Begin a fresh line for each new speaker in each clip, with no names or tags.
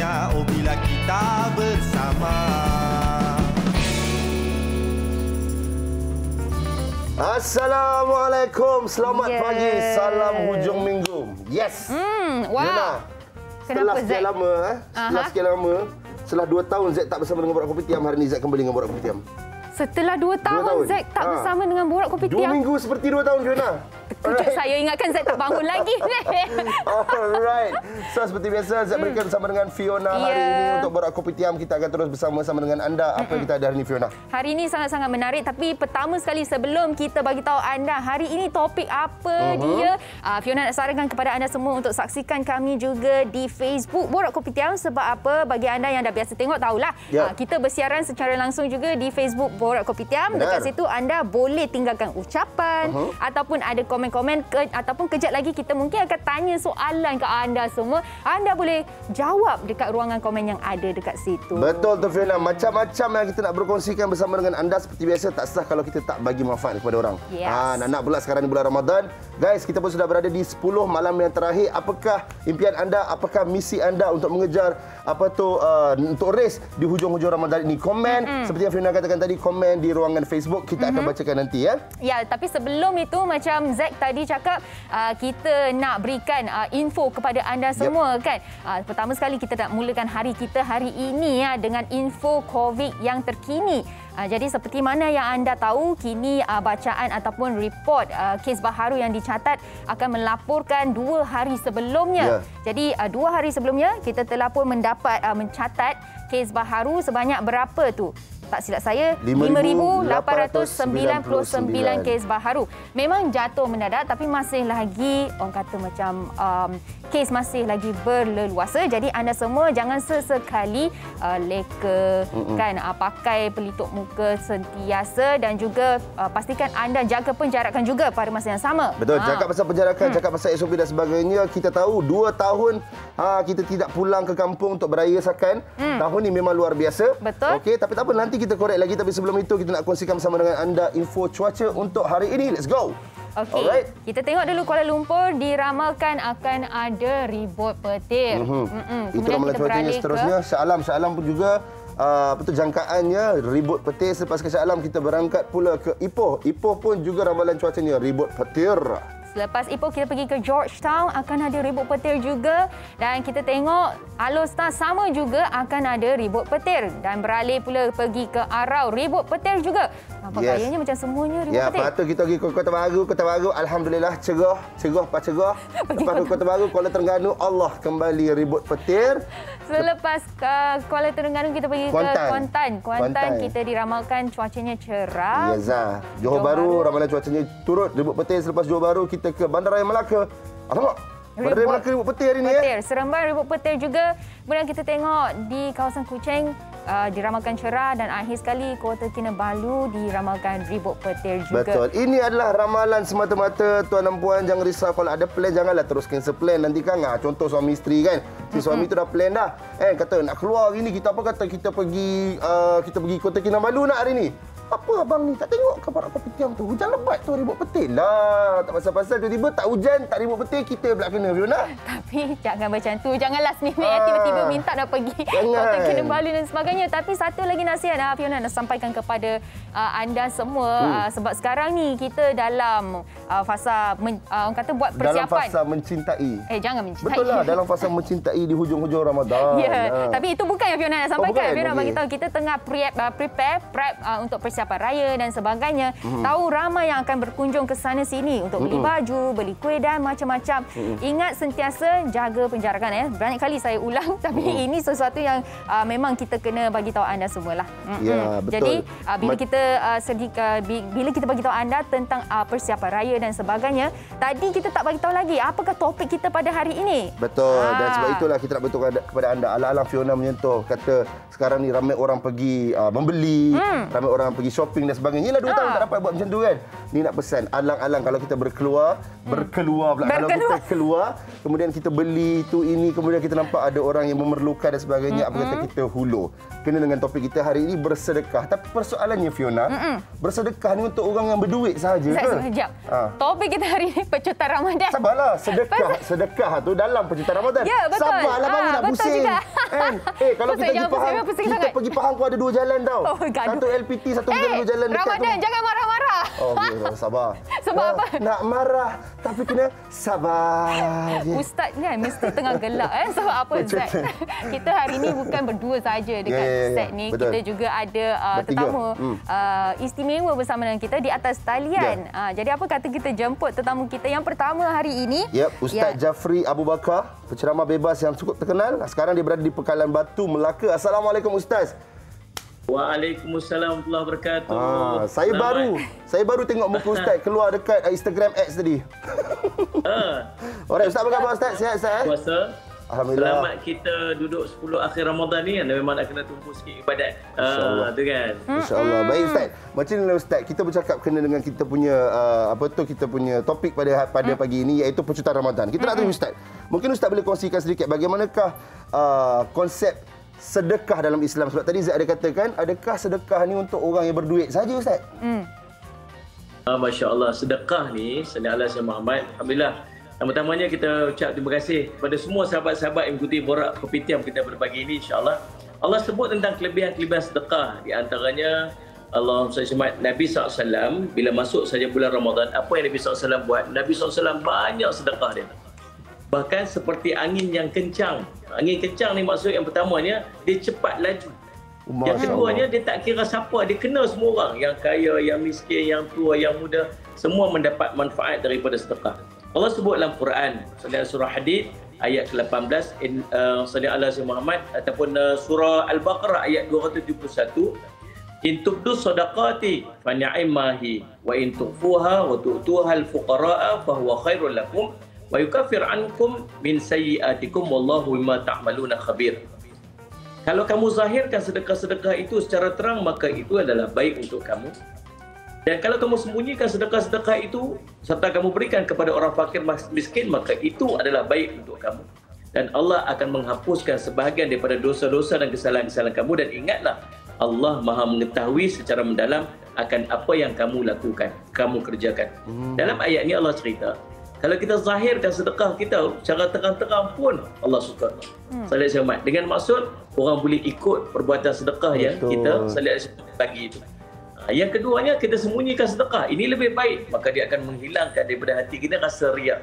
indahnya oh bila kita bersama.
Assalamualaikum, selamat pagi, salam hujung minggu. Yes.
Wow.
Setelah sekian lama, setelah 2 tahun Zack tak bersama dengan Borak Kopi Tiam, hari ini Zack kembali dengan Borak Kopi Tiam.
Setelah 2 tahun Zack tak bersama dengan Borak Kopi Tiam.
2 minggu seperti 2 tahun, Fiona.
Kejut saya ingatkan Zack tak bangun lagi.
Alright. So seperti biasa Zack berikan bersama dengan Fiona hari ini untuk Borak Kopi Tiam. Kita akan terus bersama-sama dengan anda. Apa yang kita ada hari ini, Fiona?
Hari ini sangat-sangat menarik, tapi pertama sekali sebelum kita bagi tahu anda hari ini topik apa dia, Fiona nak sarankan kepada anda semua untuk saksikan kami juga di Facebook Borak Kopi Tiam. Sebab apa? Bagi anda yang dah biasa tengok tahulah, kita bersiaran secara langsung juga di Facebook Borak Kopi Tiam. Dekat situ anda boleh tinggalkan ucapan ataupun ada komen ataupun kejap lagi kita mungkin akan tanya soalan ke anda semua. Anda boleh jawab dekat ruangan komen yang ada dekat situ.
Betul tu, Fiona. Macam-macam yang kita nak berkongsikan bersama dengan anda. Seperti biasa, tak sah kalau kita tak bagi manfaat kepada orang. Nak pula sekarang di bulan Ramadan. Guys, kita pun sudah berada di 10 malam yang terakhir. Apakah impian anda? Apakah misi anda untuk mengejar untuk race di hujung-hujung Ramadan ini? Komen seperti yang Fiona katakan tadi, komen di ruangan Facebook. Kita akan bacakan nanti ya. Ya,
tapi sebelum itu macam Zack tadi cakap, kita nak berikan info kepada anda semua kan. Pertama sekali kita nak mulakan hari kita hari ini dengan info COVID yang terkini. Jadi seperti mana yang anda tahu, kini bacaan ataupun report kes baharu yang dicatat akan melaporkan 2 hari sebelumnya. Jadi 2 hari sebelumnya kita telah pun mendapat mencatat kes baharu sebanyak berapa tu? Tak silap saya, 5,899 kes baharu. Memang jatuh mendadak tapi masih lagi, orang kata macam kes masih lagi berleluasa. Jadi anda semua jangan sesekali leka kan, pakai pelitup muka sentiasa dan juga pastikan anda jaga penjarakan juga pada masa yang sama.
Betul, cakap pasal penjarakan, cakap pasal SOP dan sebagainya. Kita tahu 2 tahun kita tidak pulang ke kampung untuk berayasakan. Tahun ini memang luar biasa.
Betul.
Okey, tapi tak apa, nanti kita korek lagi. Tapi sebelum itu kita nak kongsikan bersama dengan anda info cuaca untuk hari ini. Let's go.
Okey, kita tengok dulu Kuala Lumpur diramalkan akan ada ribut petir.
Itu ramalan cuacanya seterusnya. Shah Alam pun juga jangkaannya ribut petir. Selepas ke Shah Alam kita berangkat pula ke Ipoh. Ipoh pun juga ramalan cuacanya ribut petir.
Selepas Ipoh kita pergi ke Georgetown, akan ada ribut petir juga. Dan kita tengok Alor Star sama juga akan ada ribut petir. Dan beralih pula pergi ke Arau, ribut petir juga. Kayaknya macam semuanya ribut petir.
Lepas tu kita pergi ke Kota Baru. Alhamdulillah cerah. Lepas ke Kota Baru, Kuala Terengganu, Allah kembali ribut petir.
Selepas Kuala Terengganu kita pergi ke Kuantan. Kita diramalkan cuacanya cerah.
Johor Bahru ramalan cuacanya turut ribut petir. Selepas Johor Bahru kita ke Bandaraya Melaka. Alamak, Bandaraya Melaka ribut petir hari ini.
Seremban ribut petir juga. Kemudian kita tengok di kawasan Kuching diramalkan cerah dan akhir sekali Kota Kinabalu diramalkan ribut petir juga.
Betul. Ini adalah ramalan semata-mata, tuan dan puan, jangan risau. Kalau ada plan janganlah terus cancel plan. Nanti kan contoh suami isteri kan. Si suami tu dah plan dah. Kata nak keluar hari ni, kita pergi Kota Kinabalu nak hari ni. Apa abang ni tak tengok ke Borak Kopi Tiam tu? Hujan lebat tu ribut petir lah. Tak pasal-pasal tiba-tiba tak hujan, tak ribut petir, kita pula kena, Fiona.
Tapi jangan macam tu. Jangan last minute tiba-tiba minta nak pergi Kota Kinabalu dan sebagainya. Tapi satu lagi nasihat Fiona nak sampaikan kepada anda semua. Sebab sekarang ni kita dalam fasa orang kata buat persiapan.
Dalam fasa mencintai.
Jangan mencintai.
Betul lah, dalam fasa mencintai di hujung-hujung Ramadan.
Tapi itu bukan yang Fiona nak sampaikan. Fiona bagi tahu kita tengah prep untuk persiapan raya dan sebagainya. Tahu ramai yang akan berkunjung ke sana sini untuk beli baju, beli kuih dan macam-macam. Ingat sentiasa jaga penjarakan. Banyak kali saya ulang, tapi ini sesuatu yang memang kita kena bagi tahu anda semualah.
Betul.
Jadi bila kita bagi tahu anda tentang persiapan raya dan sebagainya, tadi kita tak bagi tahu lagi apakah topik kita pada hari ini.
Betul. Dan sebab itulah kita nak beritahu kepada anda. Alang-alang Fiona menyentuh, kata sekarang ni ramai orang pergi membeli, ramai orang pergi shopping dan sebagainya. Yelah 2 tahun tak dapat buat macam tu kan. Ni nak pesan, alang-alang kalau kita berkeluar pula. Kalau kita keluar, kemudian kita beli tu ini, kemudian kita nampak ada orang yang memerlukan dan sebagainya, apa kata kita hulur. Kena dengan topik kita hari ini, bersedekah. Tapi persoalannya Fiona, bersedekah ni untuk orang yang berduit sahaja ke?
Sekejap. Topik kita hari ini pecutan Ramadan.
Sabarlah, sedekah tu dalam pecutan Ramadan.
Ya, betul.
Sabarlah, baru nak pusing. kan? Kalau kita pergi Pahang, kita pergi Pahang pun ada 2 jalan tau. Satu LPT, satu kita 2 jalan dekat tu.
Ramadan, jangan marah-marah.
Sabar.
Sebab apa?
Nak marah, tapi kena sabar.
Ustaz kan mesti tengah gelak. Sebab apa, Ustaz? Kita hari ni bukan berdua saja dekat set ni.
Betul.
Kita juga ada tetamu istimewa bersama dengan kita di atas talian. Jadi apa kata kita jemput tetamu kita yang pertama hari ini?
Ustaz Jafri Abu Bakar, penceramah bebas yang cukup terkenal. Sekarang dia berada di Pekalan Batu, Melaka. Assalamualaikum Ustaz.
Waalaikumsalam warahmatullahi wabarakatuh.
Saya baru tengok muka Ustaz keluar dekat Instagram X tadi. Alright, Ustaz, apa khabar Ustaz? Sihat Ustaz?
Puasa.
Alhamdulillah.
Selamat kita duduk 10 akhir Ramadan ni, memang nak kena tumpu sikit ibadat. Tu kan.
InsyaAllah. Baik Ustaz. Macam mana Ustaz, kita bercakap kena dengan kita punya kita punya topik pada pagi ini, iaitu pencutan Ramadan. Kita nak tanya Ustaz, mungkin Ustaz boleh kongsikan sedikit bagaimanakah konsep sedekah dalam Islam? Sebab tadi Zat ada katakan, adakah sedekah ni untuk orang yang berduit saja Ustaz?
Masya Allah, sedekah ni, sallallahu alaihi wasallam Muhammad. Alhamdulillah. Pertamanya kita ucap terima kasih kepada semua sahabat-sahabat yang mengikuti borak Kopitiam kita pada pagi ini, insya-Allah. Allah sebut tentang kelebihan-kelebihan sedekah. Di antaranya Allah SWT, Nabi SAW bila masuk saja bulan Ramadan, apa yang Nabi SAW buat? Nabi SAW banyak sedekah dia. Bahkan seperti angin yang kencang. Angin kencang ni maksud yang pertamanya, dia cepat laju. Yang keduanya, dia tak kira siapa, dia kena semua orang. Yang kaya, yang miskin, yang tua, yang muda, semua mendapat manfaat daripada sedekah. Allah sebut dalam Quran, surah Hadid ayat ke-18, sallallahu alaihi Muhammad, ataupun surah Al-Baqarah ayat 271, in tubdu sadaqati fa ni'mahi wa in tukhfuha wa tu'tuha al-fuqara'a fa huwa khairul lakum wa yukaffir ankum min sayyi'atikum wallahu bima ta'maluna khabir. Kalau kamu zahirkan sedekah-sedekah itu secara terang, maka itu adalah baik untuk kamu. Dan kalau kamu sembunyikan sedekah-sedekah itu serta kamu berikan kepada orang fakir miskin, maka itu adalah baik untuk kamu. Dan Allah akan menghapuskan sebahagian daripada dosa-dosa dan kesalahan-kesalahan kamu. Dan ingatlah, Allah Maha mengetahui secara mendalam akan apa yang kamu lakukan, kamu kerjakan. Dalam ayat ini Allah cerita, kalau kita zahirkan sedekah kita secara terang-terang pun Allah suka. Sallallahu dengan maksud orang boleh ikut perbuatan sedekah yang kita sallallahu bagi itu. Yang keduanya, kita sembunyikan sedekah. Ini lebih baik. Maka dia akan menghilangkan daripada hati kita rasa riak.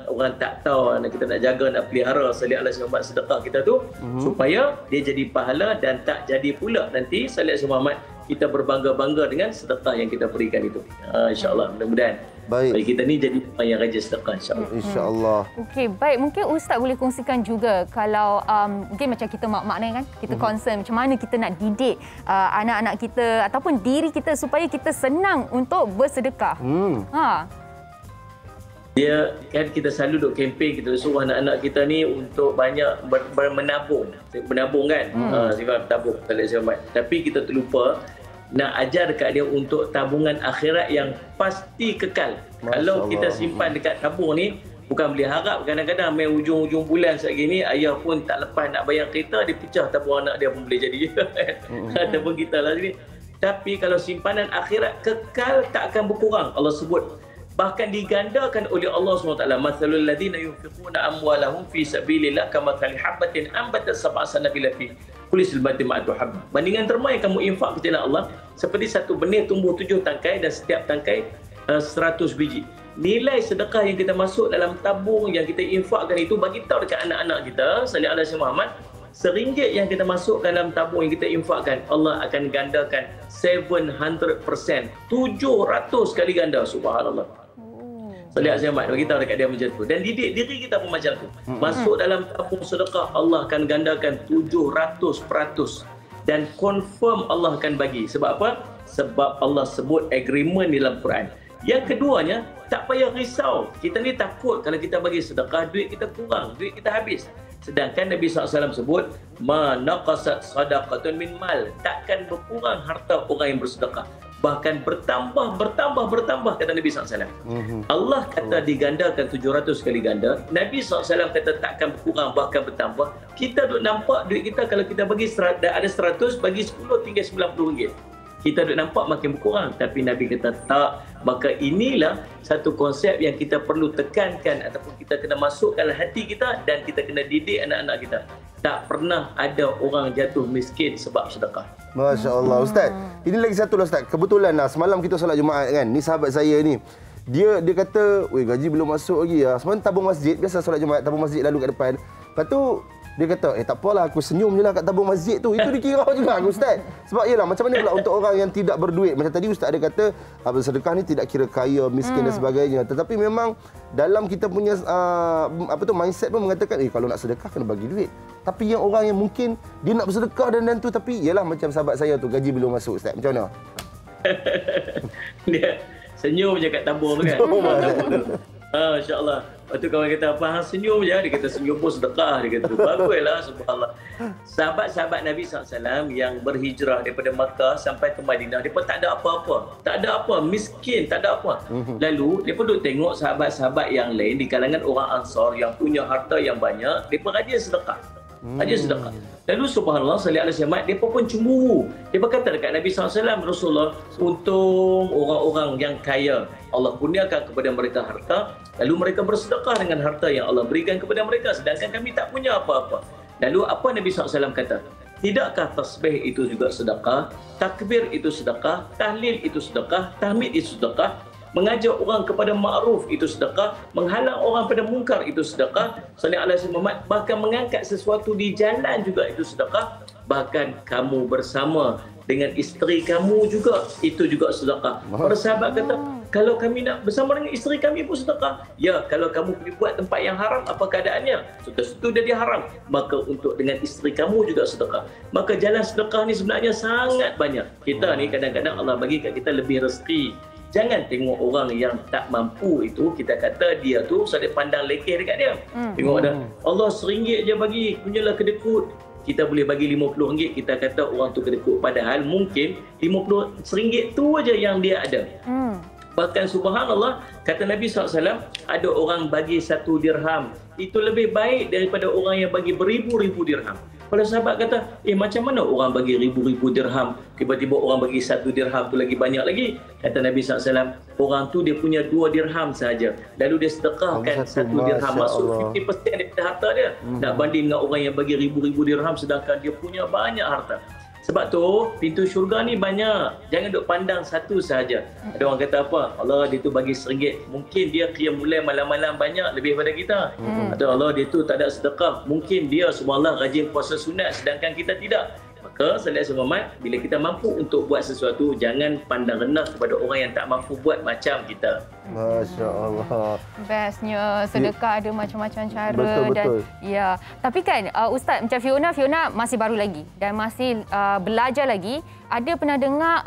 Orang tak tahu kita nak jaga, nak pelihara sallallahu alaihi sedekah kita tu, supaya dia jadi pahala dan tak jadi pula nanti sallallahu alaihi kita berbangga-bangga dengan sedekah yang kita berikan itu. InsyaAllah, mudah-mudahan bagi kita ni jadi orang yang rajin sedekah, insyaAllah.
InsyaAllah.
Okey, baik. Mungkin Ustaz boleh kongsikan juga kalau mungkin macam kita mak-mak kan, kita concern macam mana kita nak didik anak-anak kita ataupun diri kita supaya kita senang untuk bersedekah.
Dia kan kita selalu duk kempen, kita suruh anak-anak kita ni untuk banyak menabung. Menabung kan? Sifat tabung. Tapi kita terlupa nak ajar dekat dia untuk tabungan akhirat yang pasti kekal. Kalau kita simpan dekat tabung ni, bukan boleh harap kadang-kadang main ujung-ujung bulan saat gini, ayah pun tak lepas nak bayar kereta, dia pecah tabung anak dia pun boleh jadi. Ataupun kita lah sini. Tapi kalau simpanan akhirat kekal, tak akan berkurang. Allah sebut, bahkan digandakan oleh Allah SWT. Mathalul ladzina yunfiquna amwalahum fi sabilillah kamathali habatin ambatat sab'a sanabila fi kulli silbatin ma'atu habba. Bandingan terma yang kamu infak ke jalan Allah seperti satu benih tumbuh 7 tangkai dan setiap tangkai 100 biji. Nilai sedekah yang kita masuk dalam tabung yang kita infakkan itu, bagi tahu dekat anak-anak kita sallallahu alaihi Muhammad, RM1 yang kita masuk dalam tabung yang kita infakkan, Allah akan gandakan 700%, 700 kali ganda. Subhanallah. Sallallahu alaihi bagi tahu dekat dia macam tu. Dan didik diri kita pun macam tu. Masuk dalam tabung sedekah, Allah akan gandakan 700%. Dan confirm Allah akan bagi. Sebab apa? Sebab Allah sebut agreement dalam Quran. Yang keduanya, tak payah risau. Kita ni takut kalau kita bagi sedekah, duit kita kurang, duit kita habis. Sedangkan Nabi SAW sebut, ma naqasat sadaqatun min mal. Takkan berkurang harta orang yang bersedekah. Bahkan bertambah, kata Nabi SAW. Allah kata digandakan 700 kali ganda. Nabi SAW kata takkan berkurang, bahkan bertambah. Kita duk nampak duit kita kalau kita bagi ada 100, bagi 10 tinggal RM90. Kita duk nampak makin berkurang. Tapi Nabi kata tak, Maka inilah satu konsep yang kita perlu tekankan ataupun kita kena masukkan hati kita dan kita kena didik anak-anak kita. Tak pernah ada orang jatuh miskin sebab sedekah.
Masya Allah. Ustaz, ini lagi satu lah Ustaz. Kebetulan lah, semalam kita solat Jumaat kan. Ni sahabat saya ni. Dia kata, weh gaji belum masuk lagi lah. Semalam tabung masjid, biasa solat Jumaat, tabung masjid lalu kat depan. Lepas tu, dia kata, tak apalah aku senyum je lah kat tabung masjid tu. Itu dikira juga aku Ustaz. Sebab yelah, macam mana pula untuk orang yang tidak berduit. Macam tadi Ustaz ada kata, sedekah ni tidak kira kaya, miskin dan sebagainya. Tetapi memang dalam kita punya mindset pun mengatakan, kalau nak sedekah kena bagi duit. Tapi yang orang yang mungkin dia nak bersedekah dan tu, tapi yelah macam sahabat saya tu, gaji belum masuk Ustaz. Macam mana?
Dia senyum je kat tabung tu kan. InsyaAllah. Lepas tu kawan kata, apa senyum je? Dia kata senyum pun sedekah. Dia kata, baguslah, subhanallah. Sahabat-sahabat Nabi SAW yang berhijrah daripada Makkah sampai ke Madinah, mereka tak ada apa-apa. Tak ada apa, miskin, tak ada apa. Lalu, mereka duduk tengok sahabat-sahabat yang lain di kalangan orang Ansar yang punya harta yang banyak, mereka rajin sedekah. Rajin sedekah. Lalu subhanallah, sallallahu alaihi wasallam, mereka pun cemburu. Mereka kata dekat Nabi SAW, Rasulullah, untung orang-orang yang kaya, Allah kurniakan kepada mereka harta, lalu mereka bersedekah dengan harta yang Allah berikan kepada mereka, sedangkan kami tak punya apa-apa. Lalu apa Nabi SAW kata? Tidakkah tasbih itu juga sedekah? Takbir itu sedekah? Tahlil itu sedekah? Tahmid itu sedekah? Mengajak orang kepada ma'ruf itu sedekah, menghalang orang pada mungkar itu sedekah, sallallahu alaihi wasallam, bahkan mengangkat sesuatu di jalan juga itu sedekah, bahkan kamu bersama dengan isteri kamu juga itu juga sedekah. Para sahabat kata, kalau kami nak bersama dengan isteri kami pun sedekah. Ya, kalau kamu pergi buat tempat yang haram, apa keadaannya? Sudah situ jadi haram, maka untuk dengan isteri kamu juga sedekah. Maka jalan sedekah ni sebenarnya sangat banyak. Kita ni kadang-kadang Allah bagi kat kita lebih rezeki. Jangan tengok orang yang tak mampu itu, kita kata dia tu sedek pandang lekeh dekat dia. Tengok dah, Allah RM1 je bagi, punyalah kedekut. Kita boleh bagi RM50, kita kata orang tu kedekut. Padahal mungkin RM50 tu aja yang dia ada. Bahkan subhanallah, kata Nabi SAW, ada orang bagi 1 dirham. Itu lebih baik daripada orang yang bagi beribu-ribu dirham. Para sahabat kata, macam mana orang bagi ribu-ribu dirham, tiba-tiba orang bagi 1 dirham tu lagi banyak lagi. Kata Nabi SAW, orang tu dia punya 2 dirham saja. Lalu dia sedekahkan 1 dirham, masuk 50% daripada harta dia. Nak banding dengan orang yang bagi ribu-ribu dirham sedangkan dia punya banyak harta. Sebab tu, pintu syurga ni banyak. Jangan duk pandang satu sahaja. Ada orang kata apa? Allah, dia tu bagi RM1. Mungkin dia qiyam mulai malam-malam banyak lebih daripada kita. Atau Allah, dia tu tak ada sedekah. Mungkin dia subhanallah rajin puasa sunat sedangkan kita tidak. Maka sallallahu alaihi wasallam, bila kita mampu untuk buat sesuatu, jangan pandang rendah kepada orang yang tak mampu buat macam kita.
Masya Allah.
Bestnya sedekah ada macam-macam cara.
Betul.
Dan ya, tapi kan Ustaz, macam Fiona masih baru lagi dan masih belajar lagi. Ada pernah dengar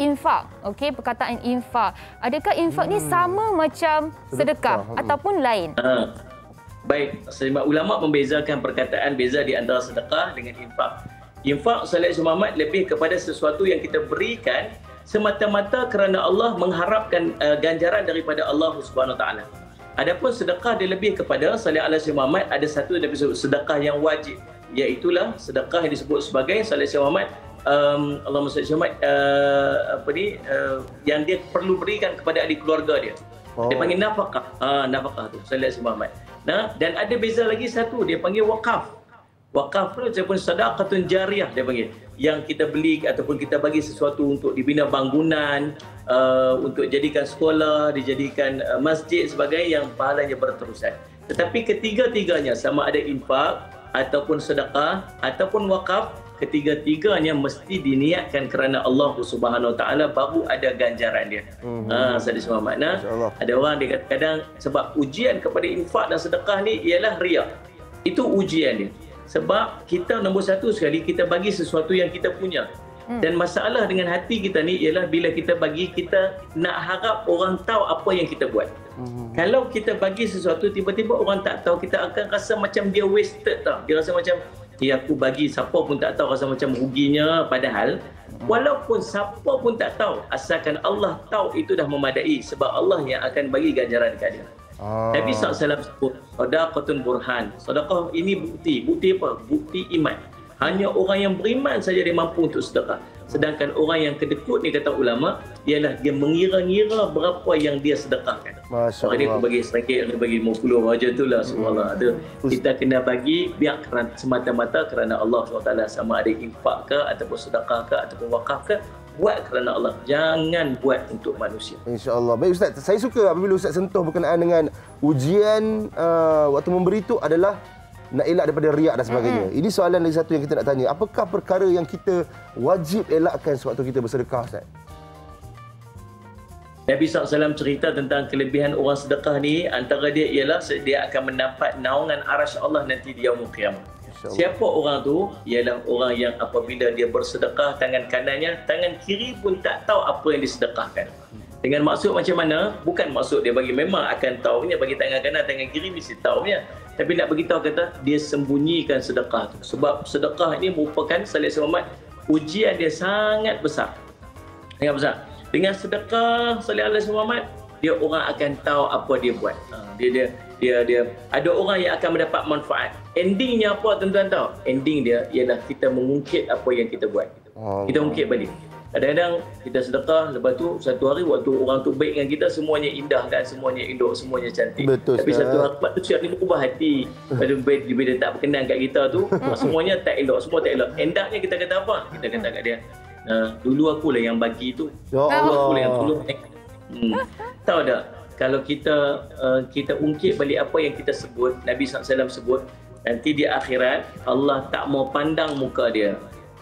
infak, okey, perkataan infak. Adakah infak ni sama macam sedekah ataupun lain?
Baik, sebab ulama membezakan perkataan beza di antara sedekah dengan infak. Infak sallallahu Muhammad lebih kepada sesuatu yang kita berikan semata-mata kerana Allah mengharapkan ganjaran daripada Allah Subhanahu Taala. Adapun sedekah dia lebih kepada sallallahu Muhammad, ada satu yang disebut sedekah yang wajib, iaitu sedekah yang disebut sebagai sallallahu Muhammad Allahumma salli Muhammad yang dia perlu berikan kepada ahli keluarga dia. Dia panggil nafkah. Nafkah tu sallallahu Muhammad. Nah, dan ada beza lagi satu, dia panggil wakaf. Wakaf tu ataupun sedekahun jariyah dia panggil. Yang kita beli ataupun kita bagi sesuatu untuk dibina bangunan, untuk jadikan sekolah, dijadikan masjid sebagai yang pahalanya berterusan. Tetapi ketiga-tiganya sama ada infak ataupun sedekah ataupun wakaf, ketiga-tiganya mesti diniatkan kerana Allah Subhanahu Taala baru ada ganjaran dia. Sadis makna ada orang dia kadang sebab ujian kepada infak dan sedekah ni ialah riya. Itu ujian dia. Sebab kita nombor satu sekali, kita bagi sesuatu yang kita punya. Dan masalah dengan hati kita ni ialah bila kita bagi, kita nak harap orang tahu apa yang kita buat. Kalau kita bagi sesuatu, tiba-tiba orang tak tahu, kita akan rasa macam dia wasted tau. Dia rasa macam, aku bagi, siapa pun tak tahu, rasa macam ruginya. Padahal, walaupun siapa pun tak tahu, asalkan Allah tahu, itu dah memadai. Sebab Allah yang akan bagi ganjaran dekat dia. Nabi SAW sebut, sedekahun burhan. Sedekah ini bukti. Bukti apa? Bukti iman. Hanya orang yang beriman saja dia mampu untuk sedekah. Sedangkan orang yang kedekut ni kata ulama ialah dia mengira-ngira berapa yang dia sedekahkan.
Masya
Orang ni
Allah.
aku bagi sedikit, dia bagi 50 aja tu lah. Subhanallah. Kita kena bagi biar semata-mata kerana Allah SWT, sama ada infak ke ataupun sedekah ke ataupun wakaf ke, buat kerana Allah. Jangan buat untuk manusia.
InsyaAllah. Baik Ustaz, saya suka apabila Ustaz sentuh berkenaan dengan ujian waktu memberi itu adalah nak elak daripada riak dan sebagainya. Ini soalan lagi satu yang kita nak tanya. Apakah perkara yang kita wajib elakkan sewaktu kita bersedekah, Ustaz?
Nabi SAW cerita tentang kelebihan orang sedekah ni, antara dia ialah dia akan mendapat naungan arasy Allah nanti di yaumul qiyamah. Siapa orang tu? Ialah orang yang apabila dia bersedekah, tangan kanannya, tangan kiri pun tak tahu apa yang disedekahkan. Dengan maksud macam mana? Bukan maksud dia bagi, memang akan tahunya, bagi tangan kanan, tangan kiri mesti tahunya. Tapi nak beritahu kata, dia sembunyikan sedekah tu. Sebab sedekah ini merupakan salih selamat, ujian dia sangat besar. Sangat besar. Dengan sedekah salih alaihi Muhammad, dia orang akan tahu apa dia buat. Dia ada orang yang akan mendapat manfaat. Endingnya apa tuan-tuan tahu? Ending dia ialah kita mengungkit apa yang kita buat. Kita ungkit balik. Kadang-kadang kita sedekah, lepas tu satu hari waktu orang tu baik dengan kita, semuanya indah kan, semuanya elok, semuanya cantik.
Betul,
tapi
Ustaz.
satu hari lepas tu siap ni berubah hati. Bila dia tak berkenan kat kita tu, semuanya tak elok, semua tak elok. Endaknya kita kata apa? Kita kata kat dia, dulu akulah yang bagi tu.
Ya Allah.
Akulah yang tolong. Tahu tak? Kalau kita ungkit balik apa yang kita sebut, Nabi SAW sebut, nanti di akhirat Allah tak mau pandang muka dia.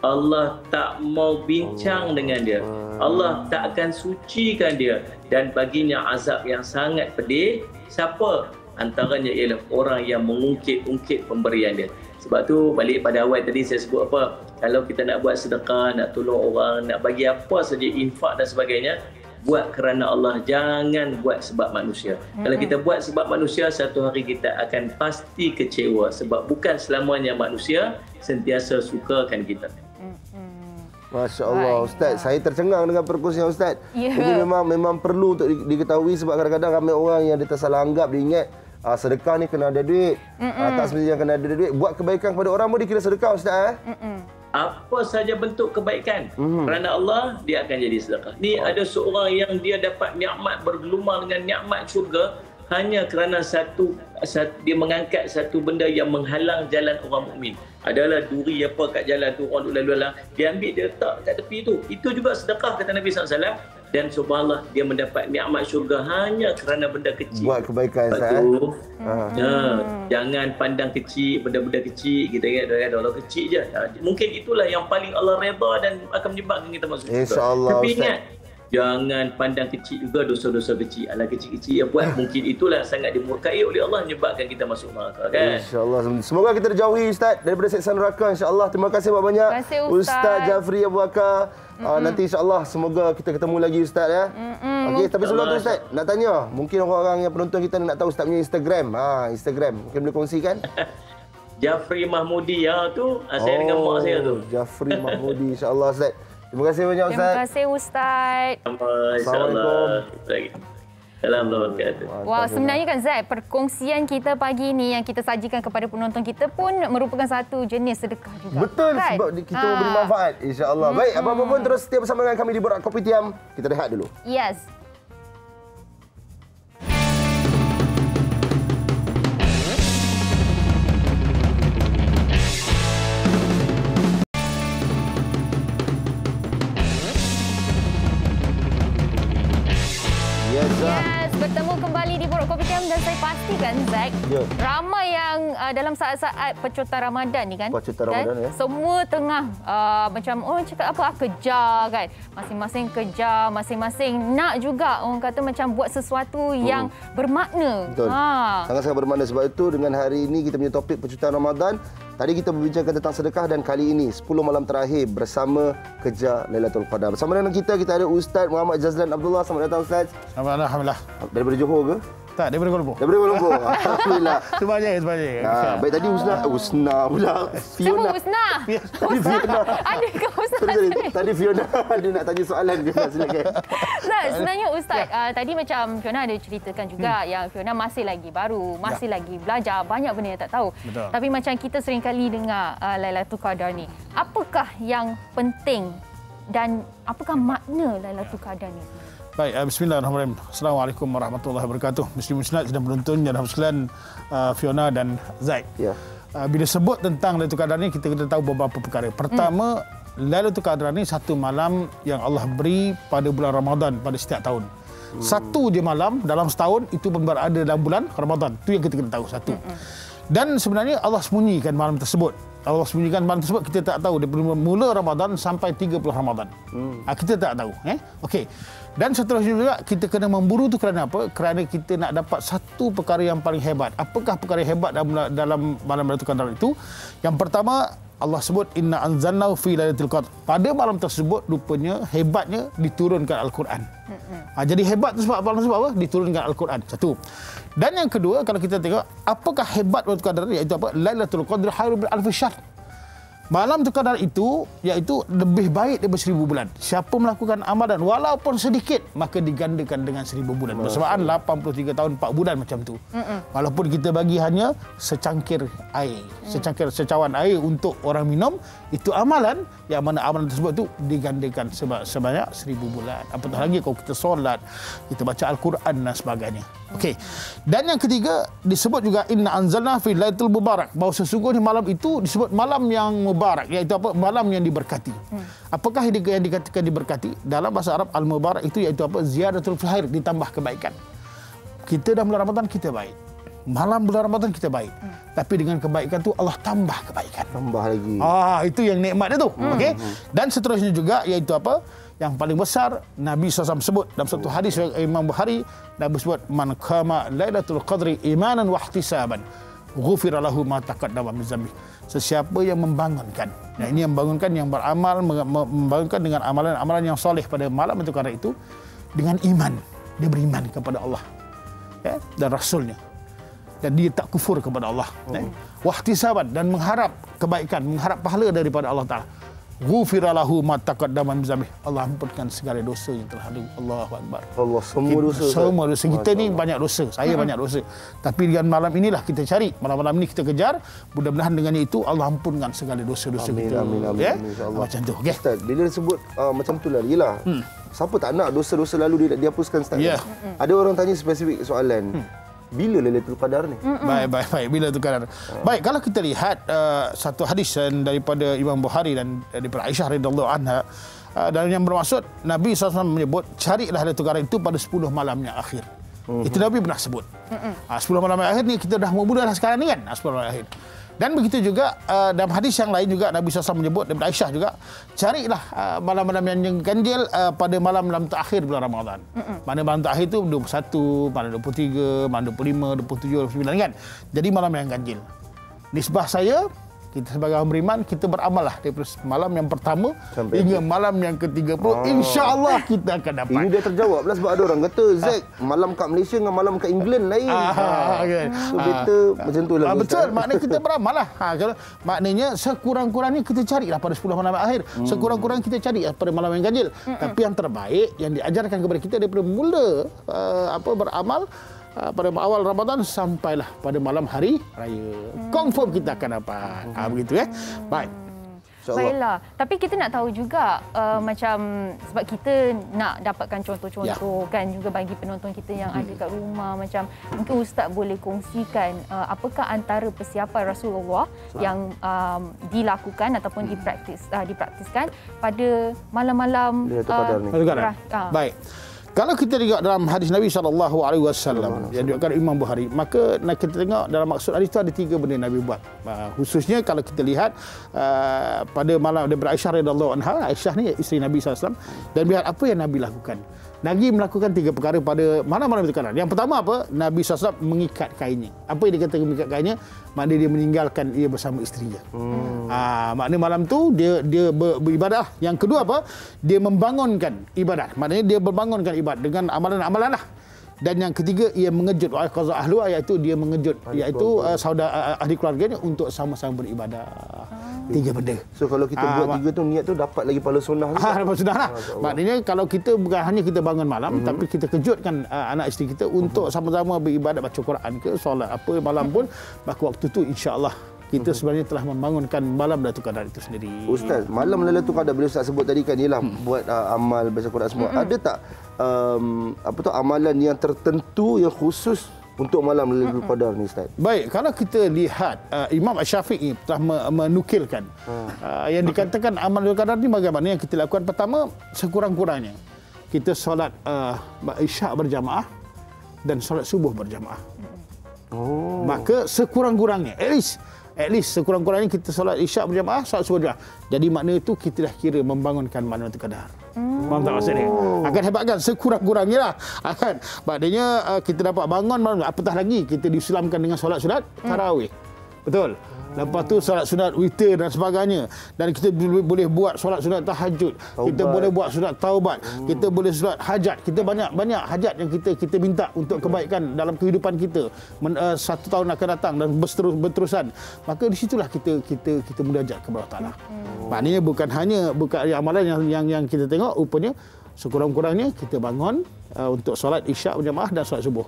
Allah tak mau bincang dengan dia. Allah tak akan sucikan dia dan baginya azab yang sangat pedih. Siapa? Antaranya ialah orang yang mengungkit-ungkit pemberian dia. Sebab tu balik pada awal tadi saya sebut apa? Kalau kita nak buat sedekah, nak tolong orang, nak bagi apa saja, infak dan sebagainya, buat kerana Allah, jangan buat sebab manusia. Kalau kita buat sebab manusia, satu hari kita akan pasti kecewa sebab bukan selamanya manusia sentiasa sukakan kita.
Masya Allah, Ustaz. Saya tercengang dengan perkongsian Ustaz.
Ya.
Ini memang perlu untuk diketahui sebab kadang-kadang ramai orang yang dia tersalah anggap, dia ingat sedekah ni kena ada duit. Tak semestinya kena ada duit. Buat kebaikan kepada orang pun dikira sedekah, Ustaz.
Apa saja bentuk kebaikan kerana Allah, dia akan jadi sedekah. Ni ada seorang yang dia dapat nikmat, bergelumang dengan nikmat syurga hanya kerana dia mengangkat satu benda yang menghalang jalan orang mukmin. Adalah duri apa kat jalan tu, orang duk lalu-lalang, dia ambil, dia letak kat tepi tu. Itu juga sedekah kata Nabi SAW. Dan subhanallah, dia mendapat nikmat syurga hanya kerana benda kecil.
Buat kebaikan, Ustaz.
Jangan pandang kecil, benda-benda kecil. Kita ingat Allah kecil je. Mungkin itulah yang paling Allah redha dan akan menyebabkan kita masuk syurga.
InsyaAllah,
Tapi
Ustaz.
ingat, jangan pandang kecil juga dosa-dosa kecil. Alah kecil-kecil yang buat, mungkin itulah sangat dimurkai oleh Allah, menyebabkan kita masuk neraka kan.
InsyaAllah. Semoga kita dijauhi, Ustaz, daripada siksa neraka, insyaAllah. Terima kasih banyak-banyak.
Terima kasih, Ustaz.
Ustaz Jafri Abu Bakar. Nanti insyaAllah semoga kita ketemu lagi, Ustaz, ya. Okey, tapi sebelum tu, Ustaz, nak tanya, mungkin orang-orang yang penonton kita nak tahu Ustaz punya Instagram. Instagram, mungkin boleh kongsikan?
Jafri Mahmudi tu, saya dengan mak saya tu.
Jafri Mahmudi, insyaAllah, Ustaz. Terima kasih banyak, Ustaz.
Terima kasih Ustaz.
InsyaAllah. Assalamualaikum.
Wah, sebenarnya kan Zat, perkongsian kita pagi ni yang kita sajikan kepada penonton kita pun merupakan satu jenis sedekah juga.
Betul,
kan?
sebab kita memberi manfaat, insyaAllah. Baik, apa-apa pun terus setia bersama dengan kami di Borak Kopitiam. Kita rehat dulu.
Yes. Yes, bertemu kembali di Borak Kopitiam dan saya pastikan Zack,
Ya.
ramai yang dalam saat-saat pecutan Ramadan ni kan,
Pecutan Ramadan, ya.
semua tengah macam orang cakap apa, kejar kan, masing-masing kejar, masing-masing nak juga orang kata macam buat sesuatu yang bermakna.
Betul. Sangat-sangat bermakna. Sebab itu dengan hari ini kita punya topik pecutan Ramadan. Tadi kita berbincangkan tentang sedekah dan kali ini 10 malam terakhir bersama Kejar Lailatul Qadar. Bersama dengan kita ada Ustaz Muhammad Jazlan Abdullah. Selamat datang, Ustaz.
Alhamdulillah.
Daripada Johor ke?
Tak, daripada Kuala Lumpur.
Daripada Kuala Lumpur. Alhamdulillah.
Sebanyak.
Baik, tadi Usna pula.
Siapa Usna?
Tadi Fiona.
Ada ke Ustaz?
Sorry. Tadi Fiona dia nak tanya soalan. Silakan.
Nah, sebenarnya Ustaz, tadi macam Fiona ada ceritakan juga yang Fiona masih lagi baru, masih lagi belajar, banyak benda yang tak tahu.
Betul.
Tapi macam kita sering kali dengar Lailatul Qadar ni, apakah yang penting dan apakah makna Lailatul Qadar ni?
Baik, bismillahirrahmanirrahim. Assalamualaikum warahmatullahi wabarakatuh. Muslim-muslimat sedang menonton dan sekalian, Fiona dan Zaid.
Ya.
Bila sebut tentang Lailatul Qadar ni, kita kena tahu beberapa perkara. Pertama, Lailatul Qadar ni satu malam yang Allah beri pada bulan Ramadan pada setiap tahun. Satu je malam dalam setahun itu pun berada dalam bulan Ramadan. Itu yang kita kena tahu satu. Dan sebenarnya Allah sembunyikan malam tersebut. Allah sembunyikan malam tersebut, kita tak tahu daripada mula Ramadan sampai 30 Ramadan. Kita tak tahu. Okey. Dan seterusnya juga kita kena memburu tu kerana apa? Kerana kita nak dapat satu perkara yang paling hebat. Apakah perkara hebat dalam malam Lailatul Qadar itu? Yang pertama, Allah sebut inna anzalnahu fi lailatul qadr. Pada malam tersebut rupanya hebatnya diturunkan Al-Quran. Jadi hebat tu sebab apa? Diturunkan Al-Quran. Satu. Dan yang kedua, kalau kita tengok apakah hebat Lailatul Qadar, iaitu apa? Lailatul Qadr khairun min alfi syahr. Malam Qadar itu iaitu lebih baik daripada 1000 bulan. Siapa melakukan amalan walaupun sedikit, maka digandakan dengan 1000 bulan. Bersamaan 83 tahun 4 bulan macam tu. Walaupun kita bagi hanya secangkir air, secawan air untuk orang minum, itu amalan yang mana amalan tersebut tu digandakan sebanyak 1000 bulan. Apatah lagi kalau kita solat, kita baca Al-Quran dan sebagainya. Okey. Dan yang ketiga disebut juga inna anzalna fi lailatul mubarak, bahawa sesungguhnya malam itu disebut malam yang mubarak, iaitu apa? Malam yang diberkati. Apakah yang dikatakan diberkati? Dalam bahasa Arab al-mubarak itu iaitu apa? Ziyadatul khair, ditambah kebaikan. Kita dalam bulan Ramadan kita baik. Malam bulan Ramadan kita baik. Tapi dengan kebaikan tu Allah tambah kebaikan.
Tambah lagi.
Itu yang nikmat dia tu. Okey. Dan seterusnya juga iaitu apa? Yang paling besar Nabi SAW sebut dalam satu hadis Imam Bukhari, Nabi sebut man qama lailatul qadri imanan wa ihtisaban ghufira lahu ma taqaddama min dzambi. Sesiapa yang membangunkan, ini yang membangunkan, yang beramal, membangunkan dengan amalan-amalan yang soleh pada malam itu Qadar itu dengan iman, dia beriman kepada Allah dan Rasulnya, dan dia tak kufur kepada Allah, wahtisaban, dan mengharap kebaikan, mengharap pahala daripada Allah Ta'ala. Ghufira lahu ma taqaddama min dzambi. Allah ampunkan segala dosa yang telah lalu. Allahu akbar. Allah, semua dosa. Semua dosa. Kita ni banyak dosa. Saya banyak dosa. Tapi dengan malam inilah kita cari. Malam-malam ini kita kejar. Mudah-mudahan dengan itu Allah ampunkan segala dosa-dosa kita.
Amin, insya-Allah.
Macam tu. Okay?
Ustaz, bila disebut macam tu lah, yelah. Siapa tak nak dosa-dosa lalu dihapuskan, Ustaz?
Ya.
Ada orang tanya spesifik soalan. Bila Lailatul Qadar ni?
Baik. Bila Lailatul Qadar? Baik, kalau kita lihat satu hadis daripada Imam Bukhari dan daripada Aisyah radhiyallahu anha, dan yang bermaksud Nabi SAW menyebut carilah Lailatul Qadar itu pada 10 malam yang akhir. Itu Nabi pernah sebut. 10 malam yang akhir ni kita dah mula dah sekarang ni kan, 10 malam yang akhir. Dan begitu juga dalam hadis yang lain juga Nabi SAW menyebut daripada Aisyah juga, carilah malam-malam yang ganjil pada malam-malam terakhir bulan Ramadan. Mana malam terakhir itu 21, malam 23, malam 25, 27, 29 kan. Jadi malam yang ganjil. Nisbah saya, kita sebagai orang beriman, kita beramal lah daripada malam yang pertama sampai hingga malam yang ke-30. InsyaAllah kita akan dapat.
Ini dia terjawab lah, sebab ada orang kata, Zack, malam kat Malaysia dengan malam kat England lain. So better macam tu lah.
Betul, maknanya kita beramal lah. Maknanya sekurang-kurangnya kita carilah pada 10 malam akhir. Sekurang-kurangnya kita cari pada malam yang ganjil. Tapi yang terbaik yang diajarkan kepada kita daripada mula beramal pada awal Ramadan sampailah pada malam hari raya. Confirm kita akan dapat. Begitu ya. Baik.
Baiklah. Tapi kita nak tahu juga macam sebab kita nak dapatkan contoh-contoh kan juga bagi penonton kita yang ada kat rumah, macam mungkin Ustaz boleh kongsikan apakah antara persiapan Rasulullah yang dilakukan ataupun dipraktiskan pada malam-malam
Baik. Kalau kita tengok dalam hadis Nabi SAW yang diriwayatkan Imam Bukhari, maka kita tengok dalam maksud hadis itu ada 3 benda Nabi buat. Khususnya kalau kita lihat pada malam daripada Aisyah radhiyallahu anha, Aisyah ni isteri Nabi SAW, dan lihat apa yang Nabi lakukan. Nabi melakukan 3 perkara pada malam-malam itu Qadar. Yang pertama apa? Nabi SAW mengikat kainnya. Apa yang dikatakan mengikat kainnya? Maknanya dia meninggalkan ia bersama isterinya. Maknanya malam tu dia beribadah. Yang kedua apa? Dia membangunkan ibadat. Maknanya dia membangunkan ibadat dengan amalan-amalan lah. Dan yang ketiga, ia mengejut qaza ahlu, iaitu dia mengejut iaitu saudara ahli keluarganya untuk sama-sama beribadah. 3 benda.
So kalau kita buat 3 tu, niat tu dapat lagi pahala sunnah.
Dapat sunnah lah. Maknanya kalau kita bukan hanya kita bangun malam, tapi kita kejutkan anak isteri kita untuk sama-sama beribadat, baca Quran ke solat apa malam pun, maka waktu tu insya-Allah kita sebenarnya telah membangunkan malam Lailatul Qadar itu sendiri.
Ustaz, malam Lailatul Qadar bila Ustaz sebut tadi kan ialah buat amal baca Quran semua. Ada tak amalan yang tertentu yang khusus untuk malam Lailatul Qadar ni, Ustaz?
Baik, kalau kita lihat Imam Asy-Syafi'i telah menukilkan yang dikatakan amal Lailatul Qadar ni bagaimana yang kita lakukan. Pertama, sekurang-kurangnya kita solat Isyak berjamaah dan solat subuh berjamaah. Maka sekurang-kurangnya at least sekurang-kurangnya kita solat Isyak berjamaah, solat subuh berjamaah. Jadi makna itu kita dah kira membangunkan malam Lailatul Qadar. Faham tak maksud dia? Akan hebatkan sekurang-kurangnya lah. Maknanya kita dapat bangun malam, apatah lagi kita diislamkan dengan solat-solat tarawih. Betul. Lepas tu solat sunat witir dan sebagainya. Dan kita boleh buat solat sunat tahajud. Kita boleh buat sunat taubat. Kita boleh solat hajat. Kita banyak hajat yang kita minta untuk kebaikan dalam kehidupan kita. 1 tahun akan datang dan berterusan. Maka di situlah kita munajat kepada Allah Taala. Maknanya bukan amalan yang kita tengok, rupanya sekurang-kurangnya kita bangun untuk solat Isyak berjamaah dan solat subuh.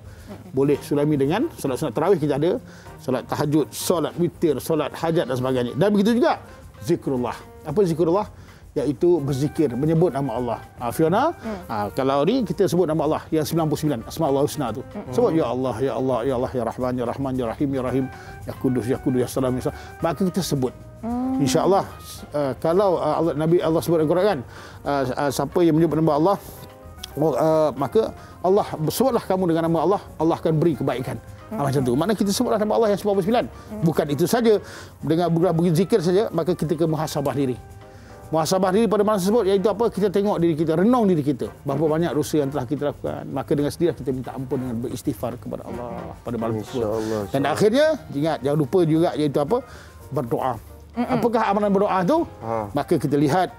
Boleh sulami dengan solat sunat tarawih kita ada, solat tahajud, solat witir, solat hajat dan sebagainya. Dan begitu juga zikrullah. Apa zikrullah? Iaitu berzikir, menyebut nama Allah. Fiona, kalau ni kita sebut nama Allah yang 99 Asmaul Husna tu. Sebut ya Allah, ya Allah, ya Allah, ya Rahman, ya Rahman, ya Rahim, ya Rahim, ya Qudus, ya Qudus, ya Salam, ya Salam. Maka kita sebut. InsyaAllah kalau Nabi Allah sebut dalam Quran kan, siapa yang menyebut nama Allah, maka Allah, sebutlah kamu dengan nama Allah, Allah akan beri kebaikan. Macam tu. Maknanya kita sebutlah nama Allah yang 99. Bukan itu saja, dengan berzikir saja, maka kita ke muhasabah diri. Muhasabah diri pada malam tersebut, iaitu apa? Kita tengok diri kita, renung diri kita. Berapa banyak dosa yang telah kita lakukan. Maka dengan sendirilah kita minta ampun dengan beristighfar kepada Allah pada malam tersebut. Dan akhirnya, ingat, jangan lupa juga, iaitu apa? Berdoa. Apakah amalan berdoa itu? Maka kita lihat